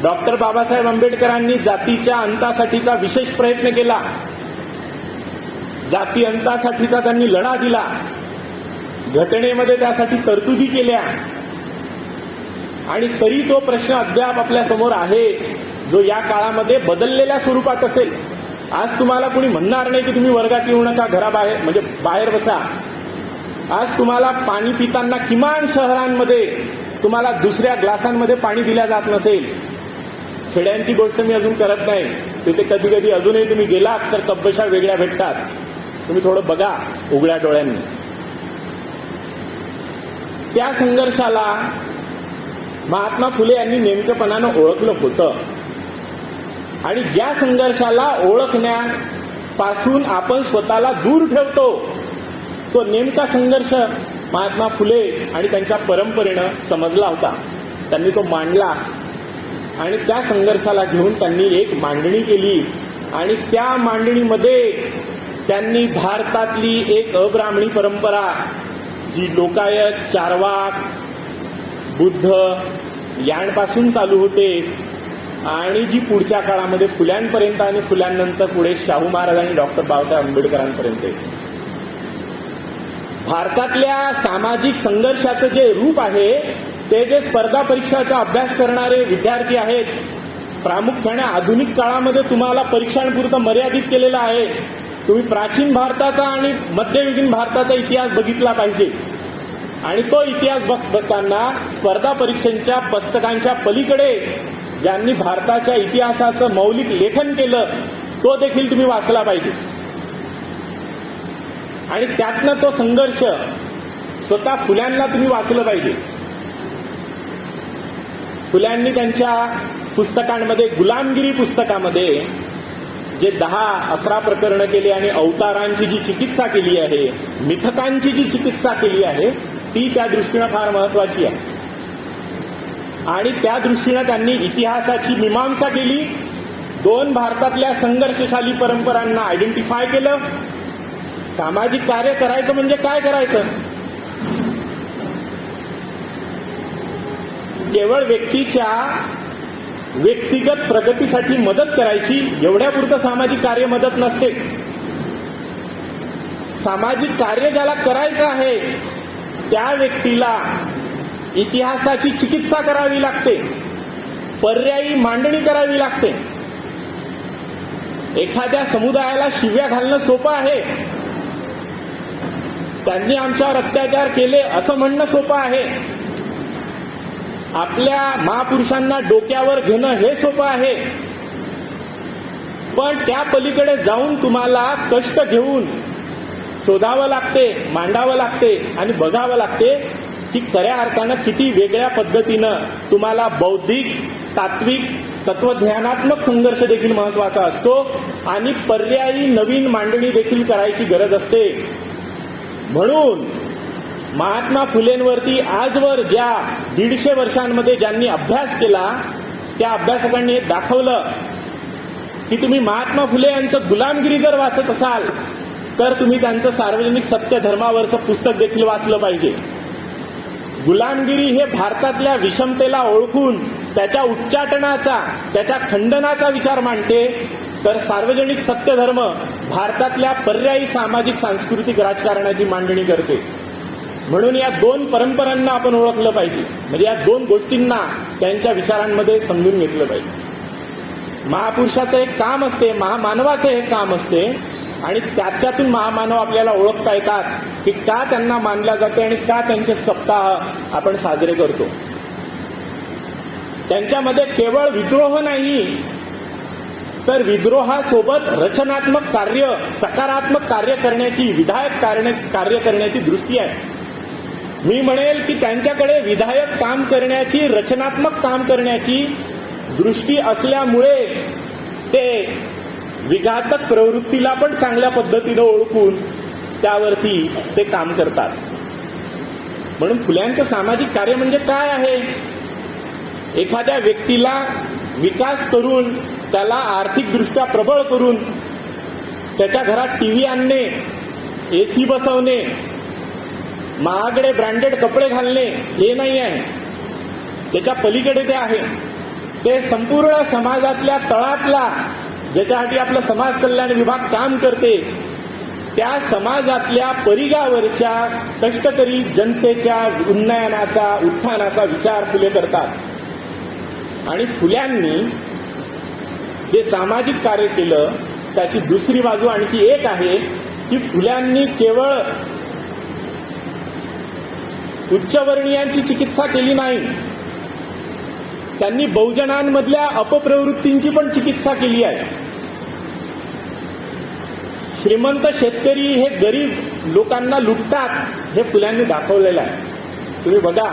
डॉक्टर बाबासाहेब आंबेडकरांनी जातीच्या अंतासाठीचा विशेष प्रयत्न केला, जाती अंतासाठीचा त्यांनी लढा दिला, घटनेमध्ये त्यासाठी तरतुदी केल्या आणि तरी तो प्रश्न अद्याप आपल्या समोर आहे, जो या काळामध्ये बदललेल्या स्वरूपात असेल. आज तुम्हाला कोणी म्हणणार नाही की तुम्ही वर्गात येऊ नका, घराबाहेर म्हणजे बाहेर बसा. आज तुम्हाला पाणी पिताना किमान शहरांमध्ये तुम्हाला दुसऱ्या ग्लासांमध्ये पाणी दिल्या जात नसेल. खेड्यांची गोष्ट मी अजून करत नाही, तिथे कधी कधी अजूनही तुम्ही गेलात तर कब्बशा वेगळ्या भेटतात. तुम्ही थोडं बघा उघड्या डोळ्यांनी. त्या संघर्षाला महात्मा फुले यांनी नेमकेपणानं ओळखलं होतं आणि ज्या संघर्षाला ओळखण्यापासून आपण स्वतःला दूर ठेवतो, तो नेमका संघर्ष महात्मा फुले आणि त्यांच्या परंपरेनं समजला होता. त्यांनी तो मांडला आणि त्या संघर्षाला घेऊन त्यांनी एक मांडणी केली आणि त्या मांडणीमध्ये त्यांनी भारतातली एक अब्राह्मणी परंपरा, जी लोकायत, चार्वाक, बुद्ध यांपासून चालू होते आणि जी पुढच्या काळामध्ये फुल्यांपर्यंत आणि फुल्यांनंतर पुढे शाहू महाराज आणि डॉक्टर बाबासाहेब आंबेडकरांपर्यंत, भारतातल्या सामाजिक संघर्षाचं जे रूप आहे ते जे स्पर्धा परीक्षाचा अभ्यास करणारे विद्यार्थी आहेत, प्रामुख्याने आधुनिक काळामध्ये तुम्हाला परीक्षांपुरतं मर्यादित केलेलं आहे. तुम्ही प्राचीन भारताचा आणि मध्ययुगीन भारताचा इतिहास बघितला पाहिजे आणि तो इतिहास बघताना स्पर्धा परीक्षांच्या पुस्तकांच्या पलीकडे ज्यांनी भारताच्या इतिहासाचं मौलिक लेखन केलं तो देखील तुम्ही वाचला पाहिजे. आणि त्यातनं तो संघर्ष स्वतः फुल्यांना तुम्ही वाचलं पाहिजे. फुल्यांनी त्यांच्या पुस्तकांमध्ये, गुलामगिरी पुस्तकामध्ये जे 10-11 प्रकरणं केली आणि अवतारांची जी चिकित्सा केली आहे, मिथकांची जी चिकित्सा केली आहे, ती त्या दृष्टीनं फार महत्वाची आहे. आणि त्या दृष्टीनं त्यांनी इतिहासाची मीमांसा केली. 2 भारतातल्या संघर्षशाली परंपरांना आयडेंटिफाय केलं. सामाजिक कार्य करायचं म्हणजे काय करायचं? केवळ व्यक्तीच्या व्यक्तिगत प्रगतीसाठी मदत करायची एवढ्यापुरतं सामाजिक कार्य मदत नसते. सामाजिक कार्य ज्याला करायचं आहे त्या व्यक्तीला इतिहासाची चिकित्सा करावी लागते, पर्यायी मांडणी करावी लागते. एखाद्या समुदायाला शिव्या घालणं सोपं आहे, त्यांनी आमच्यावर अत्याचार केले असं म्हणणं सोपं आहे, आपल्या महापुरुषांना डोक्यावर घेणं हे सोपं आहे. पण त्या पलीकडे जाऊन तुम्हाला कष्ट घेऊन शोधावं लागते, मांडावं लागते आणि बघावं लागते की खऱ्या अर्थानं किती वेगळ्या पद्धतीनं तुम्हाला बौद्धिक, तात्विक, तत्वज्ञानात्मक संघर्ष देखील महत्वाचा असतो आणि पर्यायी नवीन मांडणी देखील करायची गरज असते. म्हणून महात्मा फुलेंवरती आजवर ज्या 150 वर्षांमध्ये ज्यांनी अभ्यास केला त्या अभ्यासकांनी हे दाखवलं की तुम्ही महात्मा फुले यांचं गुलामगिरी जर वाचत असाल तर तुम्ही त्यांचं सार्वजनिक सत्य धर्मावरचं पुस्तक देखील वाचलं पाहिजे. गुलामगिरी हे भारतातल्या विषमतेला ओळखून त्याच्या उच्चाटनाचा, त्याच्या खंडनाचा विचार मांडते, तर सार्वजनिक सत्य धर्म भारतातल्या पर्यायी सामाजिक सांस्कृतिक राजकारणाची मांडणी करते. म्हणून या 2 परंपरांना आपण ओळखलं पाहिजे. म्हणजे या 2 गोष्टींना त्यांच्या विचारांमध्ये समजून घेतलं पाहिजे. महापुरुषाचं एक काम असते, महामानवाचं हे काम असते आणि त्याच्यातून महामानव आपल्याला ओळखता येतात की का त्यांना मानल्या जाते आणि का त्यांचे सप्ताह आपण साजरे करतो. त्यांच्यामध्ये केवळ विद्रोह नाही तर विद्रोहासोबत रचनात्मक कार्य, सकारात्मक कार्य करण्याची, विधायक कार्य करण्याची दृष्टी आहे. मी म्हणेल की त्यांच्याकडे विधायक काम करण्याची, रचनात्मक काम करण्याची दृष्टी असल्यामुळे ते विघातक प्रवृत्तीला पण चांगल्या पद्धतीनं ओळखून त्यावरती ते काम करतात. म्हणून फुल्यांचं सामाजिक कार्य म्हणजे काय आहे? एखाद्या व्यक्तीला विकास करून, त्याला आर्थिकदृष्ट्या प्रबळ करून, त्याच्या घरात टीव्ही आणणे, एसी बसवणे, महागडे ब्रँडेड कपडे घालणे हे नाही आहे. त्याच्या पलीकडे ते आहे. ते संपूर्ण समाजातल्या तळातला, ज्याच्यासाठी आपलं समाज कल्याण विभाग काम करते, त्या समाजातल्या परिघावरच्या कष्टकरी जनतेच्या उन्नयनाचा, उत्थानाचा विचार फुले करतात. आणि फुल्यांनी जे सामाजिक कार्य केलं त्याची दुसरी बाजू आणखी एक आहे की फुल्यांनी केवळ उच्चवर्णीयांची चिकित्सा केली नाही, त्यांनी बहुजनांमधल्या अपप्रवृत्तींची पण चिकित्सा केली आहे. श्रीमंत शेतकरी हे गरीब लोकांना लुटतात हे फुल्यांनी दाखवलेलं आहे. तुम्ही बघा,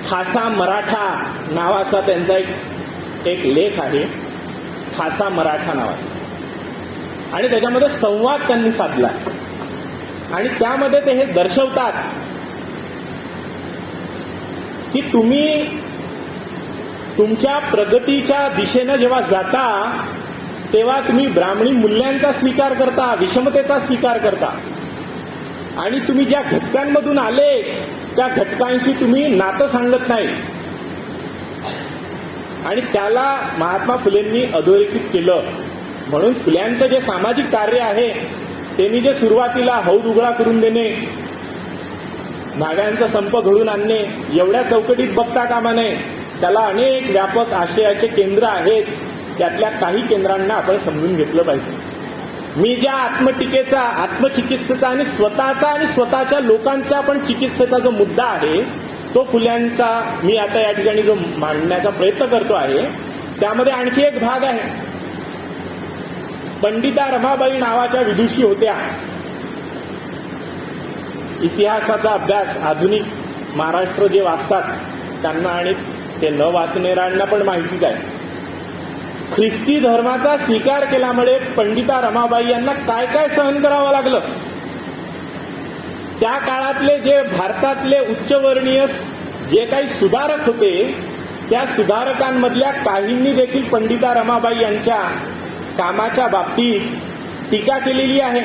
खासा मराठा नावाचा त्यांचा एक लेख आहे, खासा मराठा नावाचा, आणि त्याच्यामध्ये संवाद त्यांनी साधला आणि त्यामध्ये ते हे दर्शवतात की तुम्ही तुमच्या प्रगतीच्या दिशेनं जेव्हा जाता तेव्हा तुम्ही ब्राह्मणी मूल्यांचा स्वीकार करता, विषमतेचा स्वीकार करता, आणि तुम्ही ज्या घटकांमधून आले त्या घटकांशी तुम्ही नातं सांगत नाही. आणि त्याला महात्मा फुलेंनी अधोरेखित केलं. म्हणून फुल्यांचं जे सामाजिक कार्य आहे त्यांनी जे सुरुवातीला हौद उघडा करून देणे, नागांचा संप घडून आणणे, एवढ्या चौकटीत बघता कामा नये. त्याला अनेक व्यापक आशयाचे केंद्र आहेत. त्यातल्या काही केंद्रांना आपण समजून घेतलं पाहिजे. मी ज्या आत्मटीकेचा, आत्मचिकित्सेचा आणि स्वतःच्या लोकांचा पण चिकित्सेचा जो मुद्दा आहे तो फुल्यांचा मी आता या ठिकाणी जो मांडण्याचा प्रयत्न करतो आहे त्यामध्ये आणखी एक भाग आहे. पंडिता रमाबाई नावाच्या विदुषी होत्या. इतिहासाचा अभ्यास आधुनिक महाराष्ट्र जे वाचतात त्यांना आणि ते न वाचणाऱ्यांना पण माहितीच आहे. ख्रिस्ती धर्माचा स्वीकार केल्यामुळे पंडिता रमाबाई यांना काय काय सहन करावं लागलं. त्या काळातले जे भारतातले उच्चवर्णीय जे काही सुधारक होते त्या सुधारकांमधल्या काहींनी देखील पंडिता रमाबाई यांच्या कामाच्या बाबतीत टीका केलेली आहे.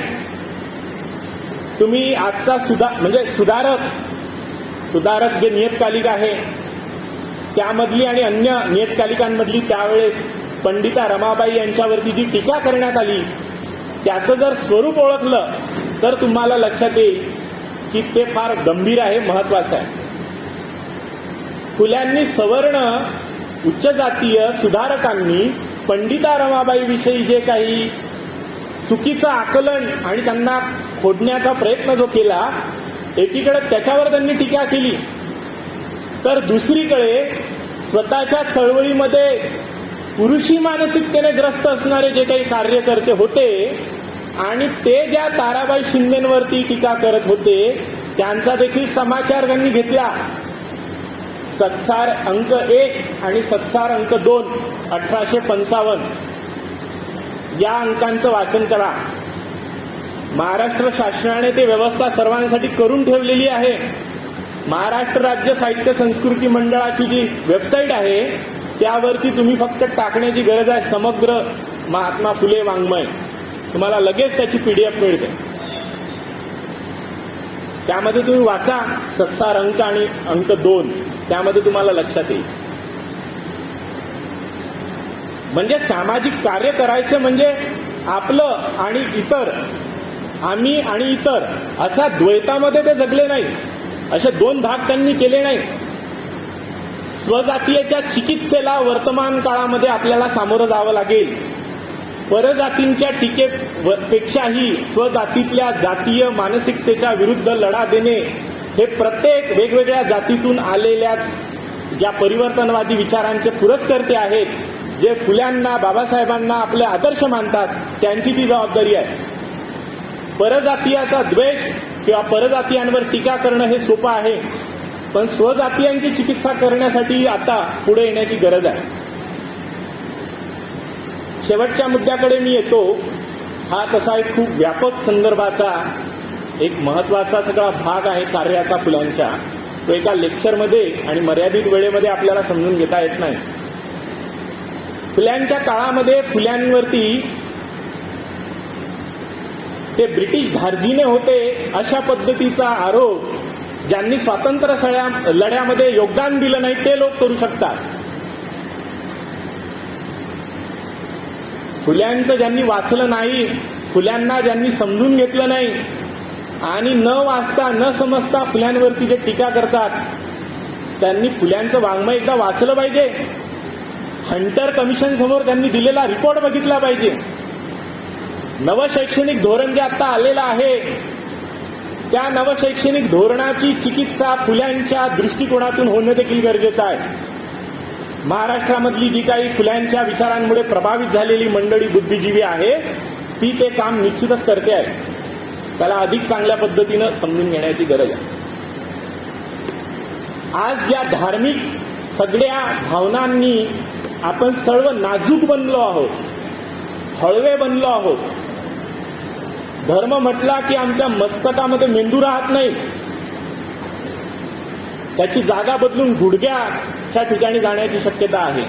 तुम्ही आजचा सुधारक जे नियतकालिक आहे त्यामधली आणि अन्य नियतकालिकांमधली त्यावेळेस पंडिता रमाबाई यांच्यावरती जी टीका करण्यात आली त्याचं जर स्वरूप ओळखलं तर तुम्हाला लक्षात येईल की ते फार गंभीर आहे, महत्वाचं आहे. फुल्यांनी सवर्ण उच्च जातीय सुधारकांनी पंडिता रमाबाई विषयी जे काही चुकीचं आकलन आणि त्यांना खोडण्याचा प्रयत्न जो केला, एकीकडे त्याच्यावर त्यांनी टीका केली तर दुसरीकडे स्वतःच्या चळवळीमध्ये पुरुषी मानसिकतेने ग्रस्त असणारे जे काही कार्यकर्ते होते आणि ते ज्या ताराबाई शिंदेवरती टीका करत होते त्यांचा देखील समाचार त्यांनी घेतला. सत्सार अंक 1 आणि सत्सार अंक 2 1855 या अंकांचं वाचन करा. महाराष्ट्र शासनाने ते व्यवस्था सर्वांसाठी करून ठेवलेली आहे. महाराष्ट्र राज्य साहित्य संस्कृती मंडळाची जी वेबसाईट आहे त्यावरती तुम्ही फक्त टाकण्याची गरज आहे समग्र महात्मा फुले वाङ्मय, तुम्हाला लगेच त्याची PDF मिळते. त्यामध्ये तुम्ही वाचा सत्सार अंक आणि अंक 2, त्यामध्ये तुम्हाला लक्षात येईल. म्हणजे सामाजिक कार्य करायचं म्हणजे आपलं आणि इतर, आम्ही आणि इतर असा द्वैतामध्ये ते जगले नाही. असे दोन भाग त्यांनी केले नाही. स्वजातीयाच्या चिकित्सेला वर्तमान काळामध्ये आपल्याला सामोरं जावं लागेल. परजातींच्या टीकेपेक्षाही स्वजातीतल्या जातीय मानसिकतेच्या विरुद्ध लढा देणे हे प्रत्येक वेगवेगळ्या जातीतून आलेल्या ज्या परिवर्तनवादी विचारांचे पुरस्कर्ते आहेत, जे फुल्यांना बाबासाहेबांना आपले आदर्श मानतात, त्यांची ती जबाबदारी आहे. परजातीयाचा द्वेष किंवा परजातीयांवर टीका करणं हे सोपं आहे, पण स्वजातीयांची चिकित्सा करण्यासाठी आता पुढे येण्याची गरज आहे. शेवटच्या मुद्द्याकडे मी येतो. हा तसा एक खूप व्यापक संदर्भाचा एक महत्वाचा सगळा भाग आहे कार्याचा फुल्यांच्या. तो एका लेक्चरमध्ये आणि मर्यादित वेळेमध्ये आपल्याला समजून घेता येत नाही. फुल्यांच्या काळामध्ये फुल्यांवरती ते ब्रिटिश धार्जिणे होते अशा पद्धतीचा आरोप ज्यांनी स्वातंत्र्य लढ्यामध्ये योगदान दिलं नाही ते लोक करू शकतात. फुल्यांचं ज्यांनी वाचलं नाही, फुल्यांना ज्यांनी समजून घेतलं नाही आणि न वाचता न समजता फुल्यांवरती जे टीका करतात त्यांनी फुल्यांचं वाङ्मय एकदा वाचलं पाहिजे. हंटर कमिशन समोर त्यांनी दिलेला रिपोर्ट बघितला पाहिजे. नवशैक्षणिक धोरण जे आता आलेलं आहे त्या नवशैक्षणिक धोरणाची चिकित्सा फुल्यांच्या दृष्टिकोनातून होणं देखील गरजेचं आहे. महाराष्ट्रामधली जी काही फुल्यांच्या विचारांमुळे प्रभावित झालेली मंडळी बुद्धिजीवी आहे ती ते काम निश्चितच करते आहे. त्याला अधिक चांगल्या पद्धतीनं समजून घेण्याची गरज आहे. आज या धार्मिक सगळ्या भावनांनी आपण सर्व नाजूक बनलो आहोत, हळवे बनलो आहोत. धर्म म्हटला की आमच्या मस्तकामध्ये मेंदू राहत नाही, त्याची जागा बदलून गुडघ्याच्या ठिकाणी जाण्याची शक्यता आहे.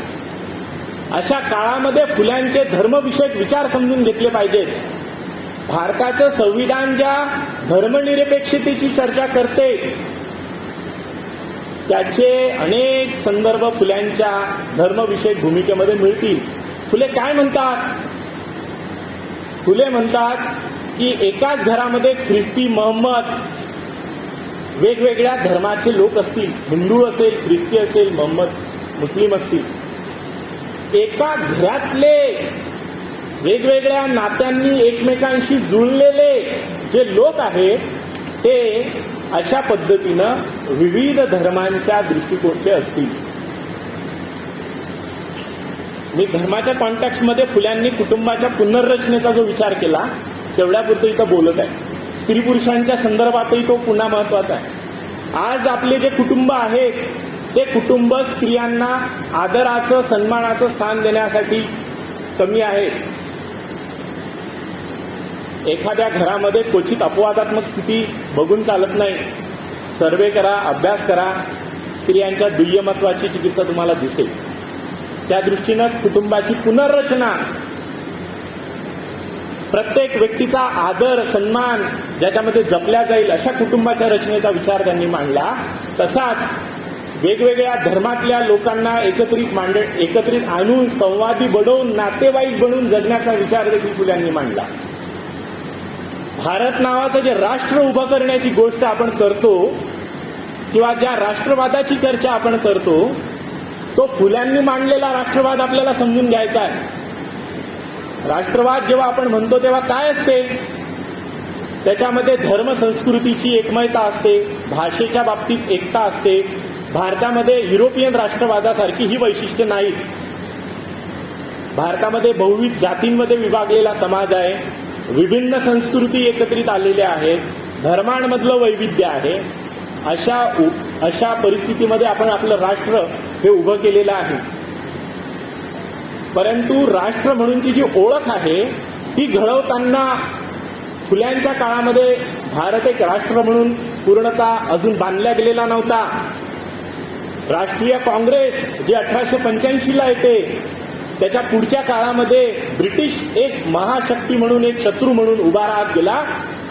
अशा काळामध्ये फुल्यांचे धर्मविषयक विचार समजून घेतले पाहिजेत. भारताचं संविधान ज्या धर्मनिरपेक्षतेची चर्चा करते त्याचे अनेक संदर्भ फुल्यांच्या धर्मविषयक भूमिकेमध्ये मिळतील. फुले काय म्हणतात? फुले म्हणतात की एकाच घरामध्ये ख्रिस्ती, मोहम्मद वेगवेगळ्या धर्माचे लोक असतील, हिंदू असेल, ख्रिस्ती असेल, मोहम्मद मुस्लिम असतील, एका घरातले वेगवेगळ्या नात्यांनी एकमेकांशी जुळलेले जे लोक आहेत ते अशा पद्धतीनं विविध धर्मांच्या दृष्टिकोनचे असतील. मी धर्माच्या कॉन्टॅक्टमध्ये फुल्यांनी कुटुंबाच्या पुनर्रचनेचा जो विचार केला तेवढ्यापुरतं इथं बोलत आहे. स्त्री पुरुषांच्या संदर्भातही तो पुन्हा महत्वाचा आहे. आज आपले जे कुटुंब आहेत ते कुटुंब स्त्रियांना आदराचं सन्मानाचं स्थान देण्यासाठी कमी आहे. एखाद्या घरामध्ये क्वचित अपवादात्मक स्थिती बघून चालत नाही. सर्वे करा, अभ्यास करा, स्त्रियांच्या दुय्यमत्वाची चिकित्सा तुम्हाला दिसेल. त्या दृष्टीनं कुटुंबाची पुनर्रचना, प्रत्येक व्यक्तीचा आदर सन्मान ज्याच्यामध्ये जपल्या जाईल अशा कुटुंबाच्या रचनेचा विचार त्यांनी मांडला. तसाच वेगवेगळ्या धर्मातल्या लोकांना एकत्रित आणून संवादी बनवून नातेवाईक बनवून जगण्याचा विचार देखील फुल्यांनी मांडला. भारत नावाचं जे राष्ट्र उभं करण्याची गोष्ट आपण करतो किंवा ज्या राष्ट्रवादाची चर्चा आपण करतो तो फुल्यांनी मांडलेला राष्ट्रवाद आपल्याला समजून घ्यायचा आहे. राष्ट्रवाद जेव्हा आपण म्हणतो तेव्हा काय असते? त्याच्यामध्ये धर्म संस्कृतीची एकमयता असते, भाषेच्या बाबतीत एकता असते. भारतामध्ये युरोपियन राष्ट्रवादासारखी ही वैशिष्ट्य नाहीत. भारतामध्ये बहुविध जातींमध्ये विभागलेला समाज आहे, विभिन्न संस्कृती एकत्रित आलेल्या आहेत, धर्मांमधलं वैविध्य आहे. अशा परिस्थितीमध्ये आपण आपलं राष्ट्र हे उभं केलेलं आहे. परंतु राष्ट्र म्हणूनची जी ओळख आहे ती घडवताना फुल्यांच्या काळामध्ये भारत एक राष्ट्र म्हणून पूर्णतः अजून बांधला गेलेला नव्हता. राष्ट्रीय काँग्रेस जे 1885ला येते त्याच्या पुढच्या काळामध्ये ब्रिटिश एक महाशक्ती म्हणून, एक शत्रू म्हणून उभा राहत गेला.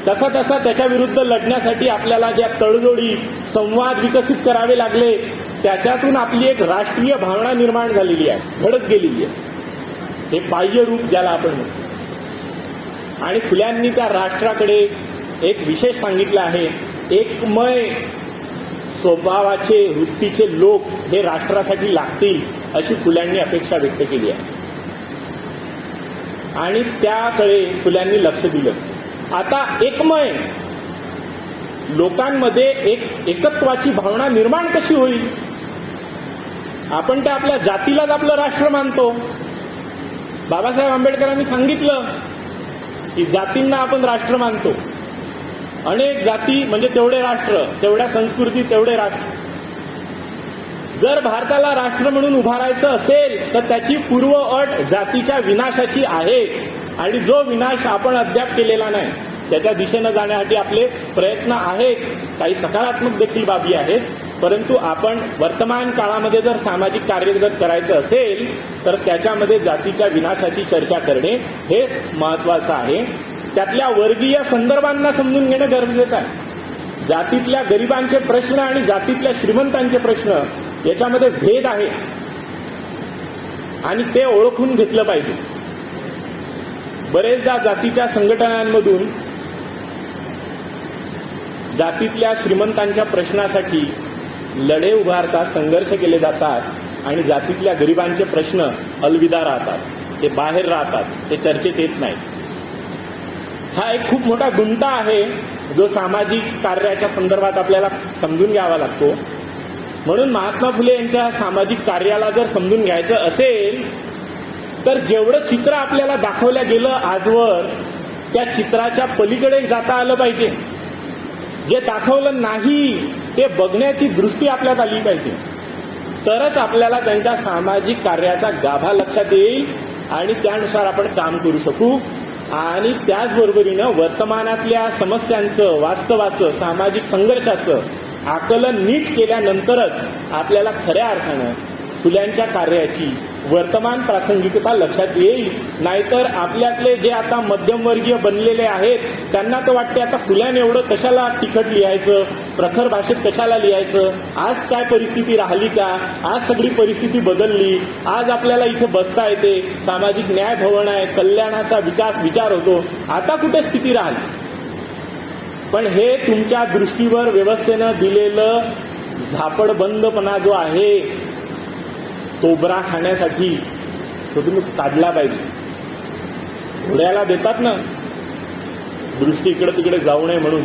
तसा तसा त्याच्या विरुद्ध लढण्यासाठी आपल्याला ज्या तडजोडी संवाद विकसित करावे लागले त्याच्यातून आपली एक राष्ट्रीय भावना निर्माण झालेली आहे, घडत गेलेली आहे. हे बाह्य रूप ज्याला आपण म्हणतो. आणि फुल्यांनी त्या राष्ट्राकडे एक विशेष सांगितलं आहे, एकमय स्वभावाचे वृत्तीचे लोक हे राष्ट्रासाठी लागतील अशी फुल्यांनी अपेक्षा व्यक्त केली आहे. आणि त्याकडे फुल्यांनी लक्ष दिलं. आता एकमय लोकांमध्ये एकत्वाची भावना निर्माण कशी होईल? आपण त्या आपल्या जातीलाच आपलं राष्ट्र मानतो. बाबासाहेब आंबेडकरांनी सांगितलं की जातींना आपण राष्ट्र मानतो. अनेक जाती म्हणजे तेवढे राष्ट्र, तेवढ्या संस्कृती तेवढे राष्ट्र. जर भारताला राष्ट्र म्हणून उभारायचं असेल तर त्याची पूर्व अट जातीच्या विनाशाची आहे. आणि जो विनाश आपण अद्याप केलेला नाही त्याच्या दिशेनं जाण्यासाठी आपले प्रयत्न आहेत. काही सकारात्मक देखील बाबी आहेत. परंतु आपण वर्तमान काळामध्ये जर सामाजिक कार्य जर करायचं असेल तर त्याच्यामध्ये जातीच्या विनाशाची चर्चा करणे हे महत्वाचं आहे. त्यातल्या वर्गीय संदर्भांना समजून घेणं गरजेचं आहे. जातीतल्या गरिबांचे प्रश्न आणि जातीतल्या श्रीमंतांचे प्रश्न याच्यामध्ये भेद आहे आणि ते ओळखून घेतलं पाहिजे. बरेचदा जातीच्या संघटनांमधून जातीतल्या श्रीमंतांच्या प्रश्नासाठी लढे उभारतात, संघर्ष केले जातात आणि जातीतल्या गरिबांचे प्रश्न अलविदा राहतात, ते बाहेर राहतात, ते चर्चेत येत नाही. हा एक खूप मोठा गुंता आहे जो सामाजिक कार्याच्या संदर्भात आपल्याला समजून घ्यावा लागतो. म्हणून महात्मा फुले यांच्या सामाजिक कार्याला जर समजून घ्यायचं असेल तर जेवढं चित्र आपल्याला दाखवलं गेलं आजवर त्या चित्राच्या पलीकडे जाता आलं पाहिजे. जे दाखवलं नाही ते बघण्याची दृष्टी आपल्यात आली पाहिजे. तरच आपल्याला त्यांच्या सामाजिक कार्याचा गाभा लक्षात येईल आणि त्यानुसार आपण काम करू शकू. आणि त्याचबरोबरीनं वर्तमानातल्या समस्यांचं, वास्तवाचं, सामाजिक संघर्षाचं आकलन नीट केल्यानंतरच आपल्याला खऱ्या अर्थानं फुल्यांच्या कार्याची वर्तमान प्रासंगिकता लक्षात येईल. नाहीतर आपल्यातले जे आता मध्यमवर्गीय बनलेले आहेत त्यांना तर वाटते आता फुल्याने एवढं कशाला तिखट लिहायचं, प्रखर भाषेत कशाला लिहायचं, आज काय परिस्थिती राहिली का, आज सगळी परिस्थिती बदलली, आज आपल्याला इथे बसता येते, सामाजिक न्याय भवन आहे, कल्याणाचा विचार होतो, आता कुठे स्थिती राहिली. पण हे तुमच्या दृष्टीवर व्यवस्थेनं दिलेलं झापडबंदपणा जो आहे तोबरा खाण्यासाठी तो तुम्ही काढला पाहिजे. घोड्याला देतात ना दृष्टी इकडे तिकडे जाऊ नये म्हणून.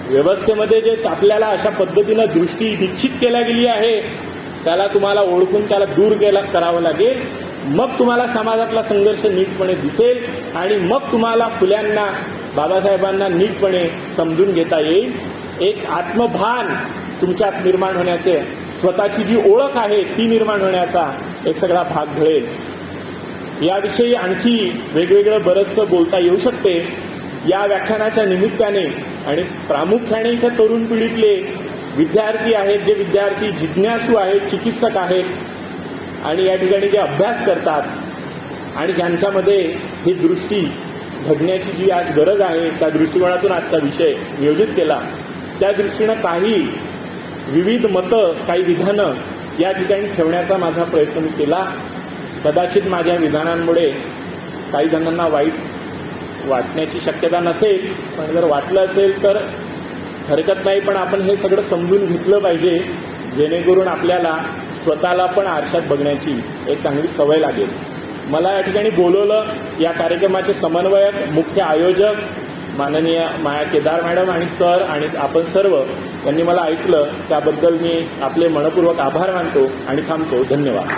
व्यवस्थेमध्ये जे आपल्याला अशा पद्धतीनं दृष्टी निश्चित केल्या गेली आहे त्याला तुम्हाला ओळखून त्याला दूर करावं लागेल. मग तुम्हाला समाजातला संघर्ष नीटपणे दिसेल आणि मग तुम्हाला फुल्यांना, बाबासाहेबांना नीटपणे समजून घेता येईल. एक आत्मभान तुमच्यात निर्माण होण्याचे, स्वतःची जी ओळख आहे ती निर्माण होण्याचा एक सगळा भाग घडेल. याविषयी आणखी वेगवेगळं बरंचसं बोलता येऊ शकते. या व्याख्यानाच्या निमित्ताने आणि प्रामुख्याने इथे तरुण पिढीतले विद्यार्थी आहेत, जे विद्यार्थी जिज्ञासू आहेत, चिकित्सक आहेत आणि या ठिकाणी जे अभ्यास करतात आणि ज्यांच्यामध्ये ही दृष्टी घडण्याची जी आज गरज आहे, त्या दृष्टिकोनातून आजचा विषय नियोजित केला. त्या दृष्टीनं काही विविध मतं, काही विधानं या ठिकाणी ठेवण्याचा माझा प्रयत्न मी केला. कदाचित माझ्या विधानांमुळे काही जणांना वाईट वाटण्याची शक्यता नसेल, पण जर वाटलं असेल तर हरकत नाही. पण आपण हे सगळं समजून घेतलं पाहिजे, जेणेकरून आपल्याला स्वतःला पण आरशात बघण्याची एक चांगली सवय लागेल. मला या ठिकाणी बोलवलं, या कार्यक्रमाचे समन्वयक, मुख्य आयोजक माननीय माया केदार मॅडम आणि सर आणि आपण सर्व यांनी मला ऐकलं, त्याबद्दल मी आपले मनपूर्वक आभार मानतो आणि थांबतो. धन्यवाद.